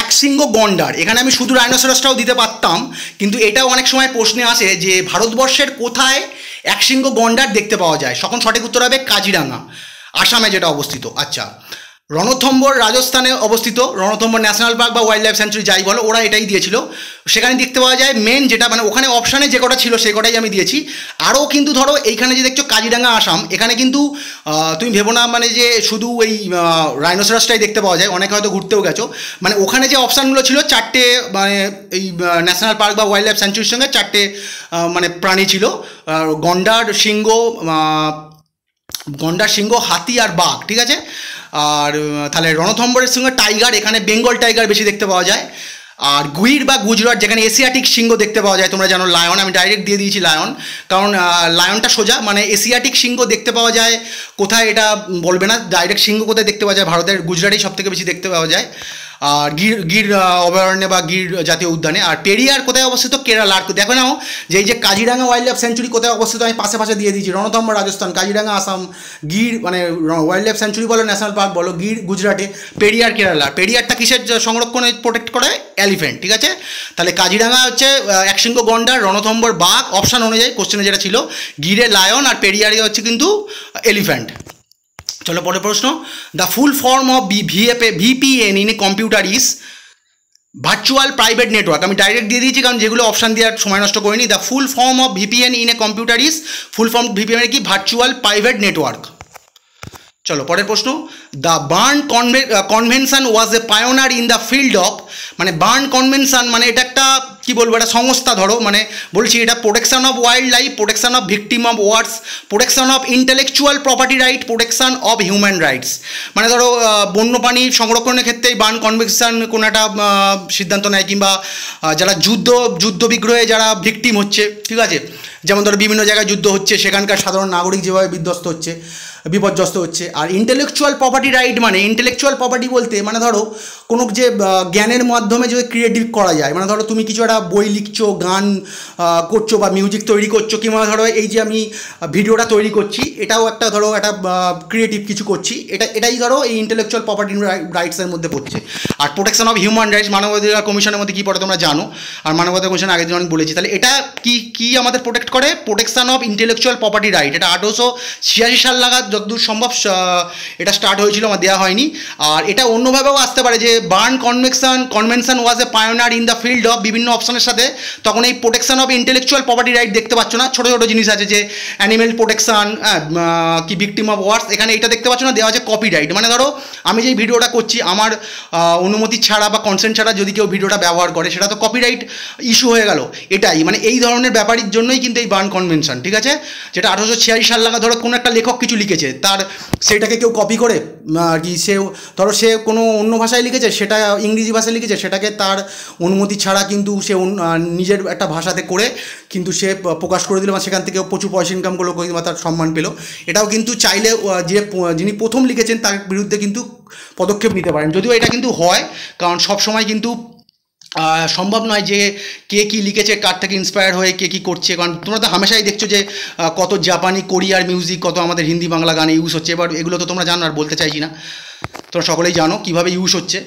Speaker 1: একশৃঙ্গ গন্ডার। এখানে আমি শুধু রাইনোসরাসটাও দিতে পারতাম, কিন্তু এটাও অনেক সময় প্রশ্নে আসে যে ভারতবর্ষের কোথায় একশৃঙ্গ গন্ডার দেখতে পাওয়া যায়। তখন সঠিক উত্তর হবে কাজিরাঙ্গা, আসামে যেটা অবস্থিত। আচ্ছা, রণথম্বর রাজস্থানে অবস্থিত, রণথম্বর ন্যাশনাল পার্ক বা ওয়াইল্ড লাইফ স্যাঞ্চুরি যাই বলো, ওরা এটাই দিয়েছিল। সেখানে দেখতে পাওয়া যায় মেন যেটা, মানে ওখানে অপশানে যে কটা ছিল সেই কটাই আমি দিয়েছি। আরও কিন্তু ধরো এইখানে যে দেখছো কাজিরাঙ্গা আসাম, এখানে কিন্তু তুমি ভেবো না মানে যে শুধু এই রাইনোসরাসটাই দেখতে পাওয়া যায়, অনেকে হয়তো ঘুরতেও গেছো। মানে ওখানে যে অপশানগুলো ছিল 4টে, মানে এই ন্যাশনাল পার্ক বা ওয়াইল্ড লাইফ স্যাঞ্চুরির সঙ্গে 4টে মানে প্রাণী ছিল, গন্ডার, সিংহ, হাতি আর বাঘ। ঠিক আছে, আর তাহলে রণথম্বরের সঙ্গে টাইগার, এখানে বেঙ্গল টাইগার বেশি দেখতে পাওয়া যায়। আর গির বা গুজরাট যেখানে এশিয়াটিক সিংহ দেখতে পাওয়া যায়, তোমরা জানো লায়ন, আমি ডাইরেক্ট দিয়ে দিয়েছি লায়ন, কারণ লায়নটা সোজা, মানে এশিয়াটিক সিংহ দেখতে পাওয়া যায় কোথায় এটা বলবে না, ডাইরেক্ট সিংহ কোথায় দেখতে পাওয়া যায়? ভারতের গুজরাটেই সবথেকে বেশি দেখতে পাওয়া যায়, আর গির অভয়ারণ্যে বা গির জাতীয় উদ্যানে। আর পেরিয়ার কোথায় অবস্থিত? কেরালা। আর দেখো নাও যে এই যে কাজিরাঙ্গা ওয়াইল্ড লাইফ সেঞ্চুরি কোথায় অবস্থিত, আমি পাশে পাশে দিয়ে দিয়েছি। রণথম্বর রাজস্থান, কাজিরাঙ্গা আসাম, গির মানে ওয়াইল্ড লাইফ সেঞ্চুরি বলো, ন্যাশনাল পার্ক বলো, গির গুজরাটে, পেরিয়ার কেরালা। পেরিয়ারটা কিসের সংরক্ষণে প্রোটেক্ট করে? এলিফ্যান্ট। ঠিক আছে, তাহলে কাজিরাঙ্গা হচ্ছে একশৃঙ্গ গন্ডার, রণথম্বর বাঘ অপশান অনুযায়ী কোশ্চেনে যেটা ছিল, গিরে লায়ন, আর পেরিয়ারে হচ্ছে কিন্তু এলিফ্যান্ট। চলো পরের প্রশ্ন, the full form of VPN in a computer is virtual private network. আমি ডাইরেক্ট দিয়ে দিয়েছি কারণ যেগুলো অপশান দেওয়ার সময় নষ্ট করিনি। The full form of VPN in a computer is, full form VPN কি? Virtual private network. চলো পরের প্রশ্ন, the Bern convention was a pioneer in the field of, মানে বার্ন কনভেনশন মানে এটা একটা কি বলবো, একটা সংস্থা ধরো, মানে বলছি এটা protection of wild life, protection of victim of wars, protection of intellectual property right, protection of human rights. মানে ধরো বন্যপ্রাণী সংরক্ষণের ক্ষেত্রে বার্ন কনভেনশন কোনো একটা সিদ্ধান্ত নেয়, কিংবা যারা যুদ্ধ বিগ্রহে যারা ভিকটিম হচ্ছে, ঠিক আছে, যেমন ধরো বিভিন্ন জায়গায় যুদ্ধ হচ্ছে, সেখানকার সাধারণ নাগরিক যেভাবে বিপর্যস্ত হচ্ছে। আর ইন্টেলেকচুয়াল প্রপার্টি রাইট মানে, ইন্টেলেকচুয়াল প্রপার্টি বলতে মানে ধরো কোনো যে জ্ঞানের মাধ্যমে যদি ক্রিয়েটিভ করা যায়, মানে ধরো তুমি কিছু একটা বই লিখছো, গান করছো বা মিউজিক তৈরি করছো, কিংবা ধরো এই যে আমি ভিডিওটা তৈরি করছি, এটাও একটা ধরো একটা ক্রিয়েটিভ কিছু করছি, এটাই ধরো এই ইন্টেলেকচুয়াল প্রপার্টি রাইটসের মধ্যে পড়ছে। আর প্রোটেকশন অফ হিউম্যান রাইটস মানবাধিকার কমিশনের মধ্যে কী পড়ে তোমরা জানো, আর মানবাধিকার কমিশন আগের দিন অনেক বলেছি। তাহলে এটা কি আমাদের প্রোটেক্ট করে? Protection of intellectual property right. এটা 1886 সাল নাগাদ যতদূর সম্ভব এটা স্টার্ট হয়েছিল, আমার দেওয়া হয়নি। আর এটা অন্যভাবেও আসতে পারে যে burn convention was a pioneer in the field of বিভিন্ন অপশনের সাথে। তখন এই protection of intellectual property right দেখতে পাচ্ছ না, ছোটো ছোটো জিনিস আছে যে অ্যানিমেল প্রোটেকশন, কি ভিকটিম অফ ওয়ার্স, এখানে এটা দেখতে পাচ্ছ না, দেওয়া আছে কপিরাইট। মানে ধরো আমি যেই ভিডিওটা করছি আমার অনুমতি ছাড়া বা কনসেন্ট ছাড়া যদি কেউ ভিডিওটা ব্যবহার করে, সেটা তো কপিরাইট ইস্যু হয়ে গেল। এটাই মানে এই ধরনের ব্যাপারের জন্যই কিন্তু এই বার্ন কনভেনশন, ঠিক আছে, যেটা 1886 সাল নাগাদ ধরো কোনো একটা লেখক কিছু লিখেছে, তার সেটাকে কেউ কপি করে কি ধরো সে কোনো অন্য ভাষায় লিখেছে, সেটা ইংরেজি ভাষায় লিখেছে, সেটাকে তার অনুমতি ছাড়া কিন্তু সে নিজের একটা ভাষাতে করে কিন্তু সে প্রকাশ করে দিল, বা সেখান থেকে প্রচুর পয়সা ইনকাম করলো, বা তার সম্মান পেল। এটাও কিন্তু চাইলে যিনি প্রথম লিখেছেন তার বিরুদ্ধে কিন্তু পদক্ষেপ নিতে পারেন, যদিও এটা কিন্তু হয়, কারণ সব সময় কিন্তু সম্ভব নয় যে কে কী লিখেছে, কার থেকে ইন্সপায়ার হয়ে কে কী করছে। কারণ তোমরা তো হামেশাই দেখছো যে কত জাপানি, কোরিয়ার মিউজিক, কত আমাদের হিন্দি বাংলা গানে ইউজ হচ্ছে। এবার এগুলো তো তোমরা জানো, আর বলতে চাইছি না, তোমরা সকলেই জানো কীভাবে ইউজ হচ্ছে।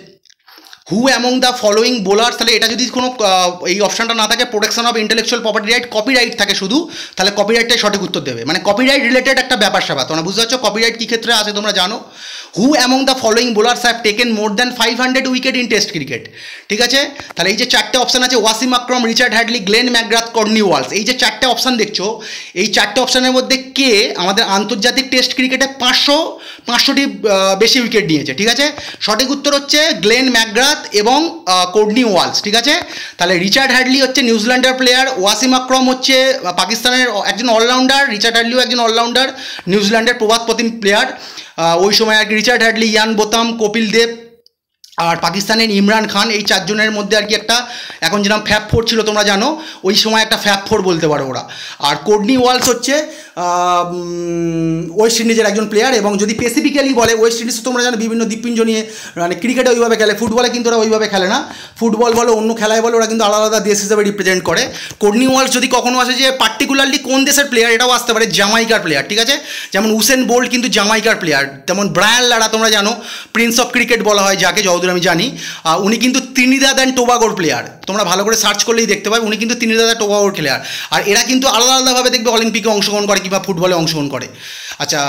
Speaker 1: হু অ্যামং দ্য ফলোয়িং বোলার্স, তাহলে এটা যদি কোনো এই অপশানটা না থাকে, protection of intellectual property right, copyright থাকে শুধু, তাহলে কপিরাইটটাই সঠিক উত্তর দেবে। মানে কপিরাইট রিলেটেড একটা ব্যাপার স্যাপার, তোমরা বুঝতে পারছো কপিরাইট কী ক্ষেত্রে আছে তোমরা জানো। Who among the following bowlers have taken more than 500 wicket in test cricket, ঠিক আছে। তাহলে এই যে চারটে অপশান আছে, Wasim Akram, Richard Hadlee, Glenn McGrath, Courtney Walsh, এই যে চারটে অপশান দেখছো, এই চারটে অপশানের মধ্যে কে আমাদের আন্তর্জাতিক টেস্ট ক্রিকেটে 500টি বেশি উইকেট নিয়েছে, ঠিক আছে। সঠিক উত্তর হচ্ছে গ্লেন ম্যাকগ্রাথ এবং কর্ডনি ওয়ালস, ঠিক আছে। তাহলে রিচার্ড হ্যাডলি হচ্ছে নিউজিল্যান্ডের প্লেয়ার, ওয়াসিম আকরম হচ্ছে পাকিস্তানের একজন অলরাউন্ডার, রিচার্ড হ্যাডলিও একজন অলরাউন্ডার, নিউজিল্যান্ডের প্রবাদ প্রতিম প্লেয়ার ওই সময় আর কি। রিচার্ড হ্যাডলি, ইয়ান বোতাম, কপিল দেব আর পাকিস্তানের ইমরান খান, এই চারজনের মধ্যে আর কি একটা এখন যেরকম ফ্যাব ফোর ছিল তোমরা জানো, ওই সময় একটা ফ্যাব ফোর বলতে পারো ওরা। আর কর্ডনি ওয়ালস হচ্ছে ওয়েস্ট ইন্ডিজের একজন প্লেয়ার। এবং যদি স্পেসিফিক্যালি বলে, ওয়েস্ট ইন্ডিজ তোমরা জানো বিভিন্ন দ্বীপপুঞ্জ নিয়ে মানে ক্রিকেটে ওইভাবে খেলে, ফুটবলে কিন্তু ওরা ওইভাবে খেলে না। ফুটবল বলো অন্য খেলায় বলো, ওরা কিন্তু আলাদা আলাদা দেশ হিসেবে রিপ্রেজেন্ট করে। কর্ডনি ওয়ালস যদি কখনো আসে যে পার্টিকুলারলি কোন দেশের প্লেয়ার, এটাও আসতে পারে, জামাইকার প্লেয়ার, ঠিক আছে। যেমন উসেন বোল্ট কিন্তু জামাইকার প্লেয়ার, তেমন ব্রায়ান লারা তোমরা জানো প্রিন্স অফ ক্রিকেট বলা হয় যাকে, যতদূর আমি জানি, উনি কিন্তু ত্রিনিদাদ অ্যান্ড টোবাগোর প্লেয়ার। তোমরা ভালো করে সার্চ করলেই দেখতে পাবে উনি কিন্তু ত্রিনিদাদ অ্যান্ড টোবাগোর প্লেয়ার। আর এরা কিন্তু আলাদা আলাদাভাবে দেখবে অলিম্পিকে অংশগ্রহণ করে কিংবা ফুটবলে অংশগ্রহণ করে। আচ্ছা,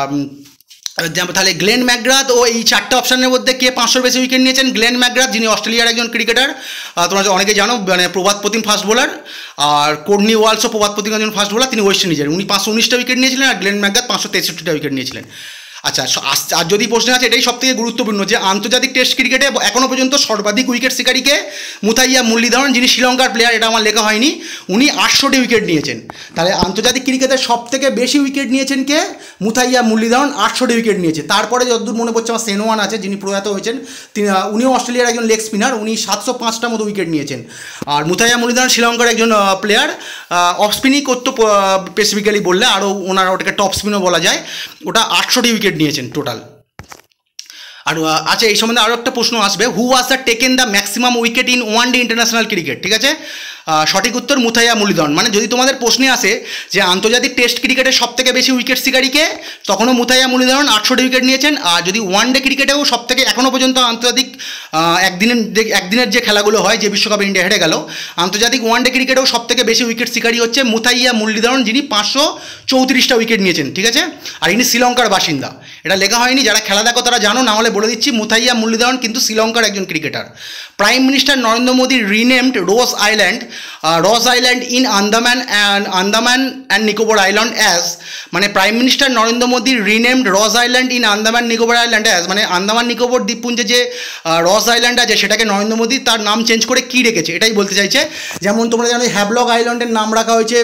Speaker 1: তাহলে গ্লেন ম্যাকগ্রাথ ও এই চারটে অপশানের মধ্যে কে 500 বেশি উইকেট নিয়েছেন? গ্লেন ম্যাকগ্রাথ, যিনি অস্ট্রেলিয়ার একজন ক্রিকেটার, তোমরা অনেকে জানো, মানে প্রবাদ প্রতিম ফাস্ট বোলার। আর কর্ডনি ওয়ালসও প্রবাদ প্রতিম একজন ফাস্ট বোলার, তিনি ওয়েস্ট ইন্ডিজের, উনি 519টা উইকেট নিয়েছিলেন, আর গ্লেন ম্যাকগ্রাথ 563টা উইকেট নিয়েছিলেন। আচ্ছা, আর যদি প্রশ্ন আছে, এটাই সবথেকে গুরুত্বপূর্ণ যে আন্তর্জাতিক টেস্ট ক্রিকেটে এখনও পর্যন্ত সর্বাধিক উইকেট শিকারীকে মুথাইয়া মুরলীধরন, যিনি শ্রীলঙ্কার প্লেয়ার, এটা আমার লেখা হয়নি, উনি 800টি উইকেট নিয়েছেন। তাহলে আন্তর্জাতিক ক্রিকেটে সবথেকে বেশি উইকেট নিয়েছেন কে? মুথাইয়া মুরলীধরন, 800টি উইকেট নিয়েছে। তারপরে যতদূর মনে পড়ছে আমার সেনওয়ান আছে, যিনি প্রয়াত হয়েছেন, উনিও অস্ট্রেলিয়ার একজন লেগ স্পিনার, উনি 705টা মতো উইকেট নিয়েছেন। আর মুথাইয়া মুরলীধরন শ্রীলঙ্কার একজন প্লেয়ার, অফ স্পিনই করতো স্পেসিফিক্যালি বললে, আরও ওটাকে টপ স্পিনও বলা যায়, ওটা 800টি উইকেট নিয়েছেন টোটাল। আর আচ্ছা, এই সম্বন্ধে আরও একটা প্রশ্ন আসবে, who was the taken the maximum wicket in one day international cricket, ঠিক আছে। সঠিক উত্তর মুথাইয়া মুরলীধরন। মানে যদি তোমাদের প্রশ্নে আসে যে আন্তর্জাতিক টেস্ট ক্রিকেটে সবথেকে বেশি উইকেট শিকারীকে, তখনও মুথাইয়া মুরলীধরন 800টি উইকেট নিয়েছেন। আর যদি ওয়ান ডে ক্রিকেটেও সবথেকে এখনও পর্যন্ত আন্তর্জাতিক একদিনের যে খেলাগুলো হয়, যে বিশ্বকাপে ইন্ডিয়া হেরে গেল, আন্তর্জাতিক ওয়ান ডে ক্রিকেটেও সবথেকে বেশি উইকেট শিকারী হচ্ছে মুথাইয়া মুরলীধরন, যিনি 534টা উইকেট নিয়েছেন, ঠিক আছে। আর ইনি শ্রীলঙ্কার বাসিন্দা, এটা লেখা হয়নি, যারা খেলা দেখো তারা জানো, না হলে বলে দিচ্ছি, মুথাইয়া মুরলীধরন কিন্তু শ্রীলঙ্কার একজন cricketer. Prime minister Narendra Modi renamed Ross island in Andaman and Nicobar island as, মানে prime minister Narendra Modi renamed Ross island in Andaman Nicobar island as, মানে আন্দামান নিকোবর দ্বীপপুঞ্জে যে রজ আইল্যান্ড আছে সেটাকে নরেন্দ্র মোদী তার নাম চেঞ্জ করে কী রেখেছে, এটাই বলতে চাইছে। যেমন তোমরা জানো হ্যাভলক আইল্যান্ডের নাম রাখা হয়েছে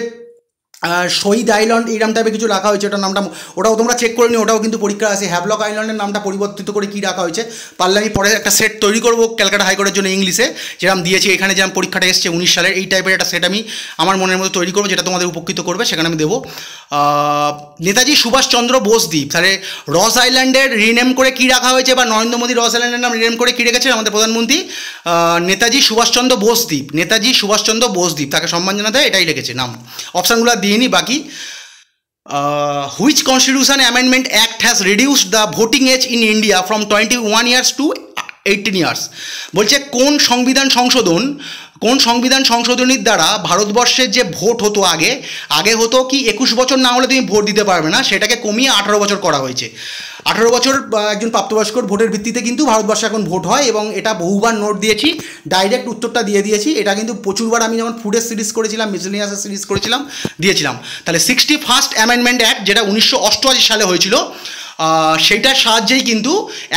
Speaker 1: শহীদ আইল্যান্ড এইরকম টাইপের কিছু রাখা হয়েছে, ওটার নামটা ওটাও তোমরা চেক করে নিও, ওটাও কিন্তু পরীক্ষা আছে। হ্যাভলক আইল্যান্ডের নামটা পরিবর্তিত করে কী রাখা হয়েছে, পারলে আমি পরে একটা সেট তৈরি করবো ক্যালকাটা হাইকোর্টের জন্য ইংলিশে, যেরকম দিয়েছি এখানে, যেরকম পরীক্ষাটা এসছে 19 সালের, এই টাইপের একটা সেট আমি আমার মনের মতো তৈরি করবো, যেটা তোমাদের উপকৃত করবে, সেখানে আমি দেবো। নেতাজি সুভাষচন্দ্র বোস দ্বীপ, তাহলে রস আইল্যান্ডের রিনেম করে কী রাখা হয়েছে, বা নরেন্দ্র মোদী রস আইল্যান্ডের নাম রিনেম করে কী রেখেছে আমাদের প্রধানমন্ত্রী, নেতাজি সুভাষচন্দ্র বোস দ্বীপ, নেতাজি সুভাষচন্দ্র বোস দ্বীপ, তাকে সম্মান জানাতে এটাই রেখেছে নাম। অপশানগুলো দিইনি বাকি। Which Constitution Amendment Act has reduced the voting age in India from 21 years to 18 years? বলছে কোন সংবিধান সংশোধনীর দ্বারা ভারতবর্ষের যে ভোট হতো আগে হতো কি 21 বছর না হলে তুমি ভোট দিতে পারবে না, সেটাকে কমিয়ে 18 বছর করা হয়েছে। 18 বছর একজন প্রাপ্তবয়স্কর ভোটের ভিত্তিতে কিন্তু ভারতবর্ষে এখন ভোট হয়, এবং এটা বহুবার নোট দিয়েছি, ডাইরেক্ট উত্তরটা দিয়ে দিয়েছি। এটা কিন্তু প্রচুরবার আমি যখন ফুডের সিরিজ করেছিলাম, মিসেলিনিয়াসের সিরিজ করেছিলাম, দিয়েছিলাম। তাহলে 61st অ্যামেন্ডমেন্ট অ্যাক্ট, যেটা 1988 সালে হয়েছিল, সেইটার সাহায্যেই কিন্তু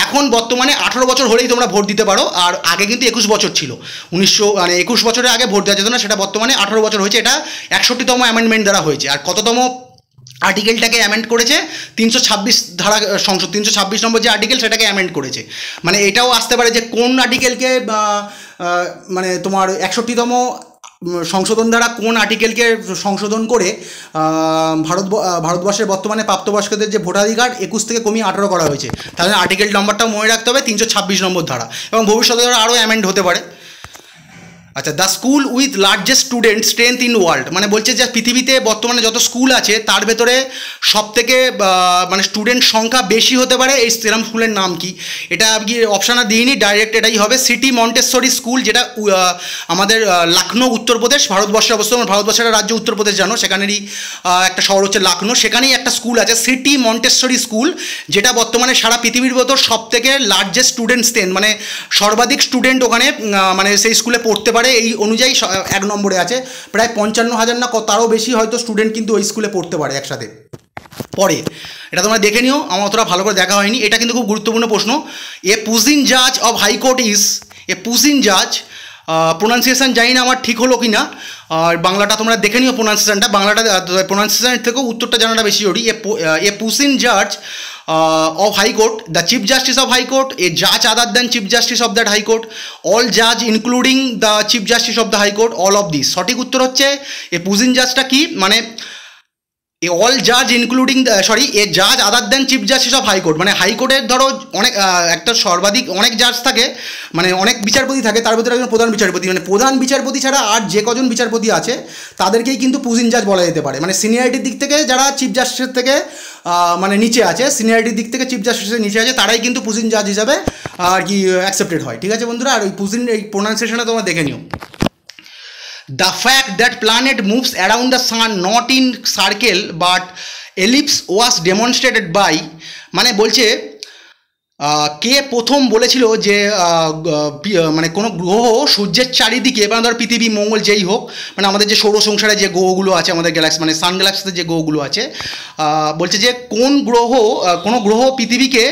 Speaker 1: এখন বর্তমানে 18 বছর হলেই তোমরা ভোট দিতে পারো। আর আগে কিন্তু 21 বছর ছিল, 21 বছরের আগে ভোট দেওয়া যেত না, সেটা বর্তমানে 18 বছর হয়েছে। এটা 61তম অ্যামেন্ডমেন্ট দ্বারা হয়েছে। আর কততম আর্টিকেলটাকে অ্যামেন্ড করেছে, 326 ধারা সংশোধন, 326 নম্বর যে আর্টিকেল সেটাকে অ্যামেন্ড করেছে। মানে এটাও আসতে পারে যে কোন আর্টিকেলকে মানে তোমার 61তম সংশোধন দ্বারা কোন আর্টিকেলকে সংশোধন করে ভারতবর্ষের বর্তমানে প্রাপ্তবয়স্কদের যে ভোটাধিকার 21 থেকে কমিয়ে 18 করা হয়েছে। তাহলে আর্টিকেল নম্বরটাও মনে রাখতে হবে, 326 নম্বর ধারা, এবং ভবিষ্যতে আরও অ্যামেন্ড হতে পারে। আচ্ছা, the school with largest student strength in world, মানে বলছে যে পৃথিবীতে বর্তমানে যত স্কুল আছে তার ভেতরে সবথেকে মানে স্টুডেন্ট সংখ্যা বেশি হতে পারে এই সেরাম স্কুলের নাম কি? এটা কি অপশানে দিইনি, ডাইরেক্ট এটাই হবে, সিটি মন্টেসরি স্কুল, যেটা আমাদের লখনৌ উত্তরপ্রদেশ, ভারতবর্ষে অবস্থিত। ভারতবর্ষের রাজ্য উত্তরপ্রদেশ জানো, সেখানেরই একটা শহর হচ্ছে লখনৌ, সেখানেই একটা স্কুল আছে সিটি মন্টেসরি স্কুল, যেটা বর্তমানে সারা পৃথিবীর ভেতর সবথেকে লার্জেস্ট স্টুডেন্ট স্ট্রেংথ, মানে সর্বাধিক স্টুডেন্ট ওখানে মানে সেই স্কুলে পড়তে পারে, এই অনুযায়ী 1 নম্বরে আছে। প্রায় 55,000 না তারও বেশি হয়তো স্টুডেন্ট কিন্তু ওই স্কুলে পড়তে পারে একসাথে পড়ে। এটা তোমরা দেখে নিও, আমার অতটা ভালো করে দেখা হয়নি। এটা কিন্তু খুব গুরুত্বপূর্ণ প্রশ্ন। এ পুজিং জাজ অফ হাইকোর্ট ইজ এ পুজিং জাজ, প্রোনাউন্সিয়েশন জানি না আমার ঠিক হলো কি না, আর বাংলাটা তোমরা দেখে নিও প্রোনাউন্সিয়েশনটা, বাংলাটা প্রোনাউন্সিয়েশনের থেকেও উত্তরটা জানাটা বেশি জরুরি। এ পুজিং জাজ of High Court, the Chief Justice of High Court, a judge other than Chief Justice of that High Court, all judge including the Chief Justice of the High Court, all of these। সঠিক উত্তর হচ্ছে এ পুজিং জাজটা কি, মানে এ অল জাজ ইনক্লুডিং এ জাজ other than chief justice of high court, মানে হাইকোর্টের ধরো অনেক একটা সর্বাধিক অনেক জাজ থাকে, মানে অনেক বিচারপতি থাকে, তার ভিতরে একজন প্রধান বিচারপতি, মানে প্রধান বিচারপতি ছাড়া আর যে কজন বিচারপতি আছে তাদেরকেই কিন্তু পুজিং জাজ বলা যেতে পারে। মানে সিনিয়রিটির দিক থেকে যারা চিফ জাস্টিসের থেকে মানে নিচে আছে, সিনিয়রিটির দিক থেকে চিফ জাস্টিসের নিচে আছে, তারাই কিন্তু পুজিং জাজ হিসাবে আর কি অ্যাকসেপ্টেড হয়। ঠিক আছে বন্ধুরা, আর ওই পুজিং এই প্রোনাউন্সিয়েশনটা তোমরা দেখে নিও। The fact that planet moves around the sun not in circle but ellipse was demonstrated by, মানে বলছে কে প্রথম বলেছিল যে মানে কোনো গ্রহ সূর্যের চারিদিকে, মানে ধর পৃথিবী মঙ্গল যেই হোক, মানে আমাদের যে সৌর সংসারে যে গ্রহগুলো আছে, আমাদের গ্যালাক্সি মানে সান গ্যালাক্সিতে যে গ্রহগুলো আছে, বলছে যে কোনো গ্রহ পৃথিবীকে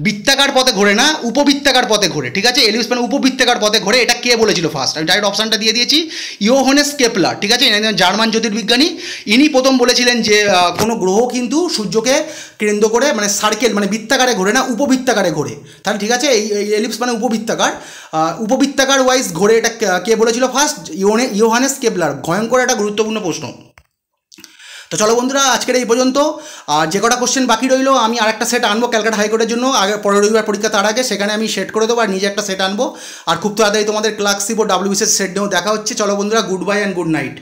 Speaker 1: বৃত্তাকার পথে ঘোরে না, উপবৃত্তাকার পথে ঘোরে। ঠিক আছে, এলিপস মানে উপবৃত্তাকার পথে ঘোরে, এটা কে বলেছিল ফার্স্ট? আমি ডাইরেক্ট অপশানটা দিয়ে দিয়েছি, ইয়োহানেস কেপলার। ঠিক আছে, জার্মান জ্যোতির্বিজ্ঞানী, ইনি প্রথম বলেছিলেন যে কোনো গ্রহ কিন্তু সূর্যকে কেন্দ্র করে মানে সার্কেল মানে বৃত্তাকারে ঘোরে না, উপবৃত্তাকারে ঘোরে। তাহলে ঠিক আছে, এই এলিপস মানে উপবৃত্তাকার ওয়াইজ ঘোরে, এটা কে বলেছিল ফার্স্ট? Johannes Kepler. ভয়ঙ্কর একটা গুরুত্বপূর্ণ প্রশ্ন। তো চলো বন্ধুরা, আজকের এই পর্যন্ত। আর যে কটা কোশ্চেন বাকি রইলো, আমি আরেকটা সেট আনবো ক্যালকাটা হাইকোর্টের জন্য, আগে পরের রবিবার পরীক্ষা তার আগে, সেখানে আমি সেট করে দেবো, আর নিজে একটা সেট আনবো। আর খুব তাড়াতাড়ি তোমাদের ক্লার্কশিপ ও WBCS সেট নিয়েও দেখা হচ্ছে। চলো বন্ধুরা, good bye and good night.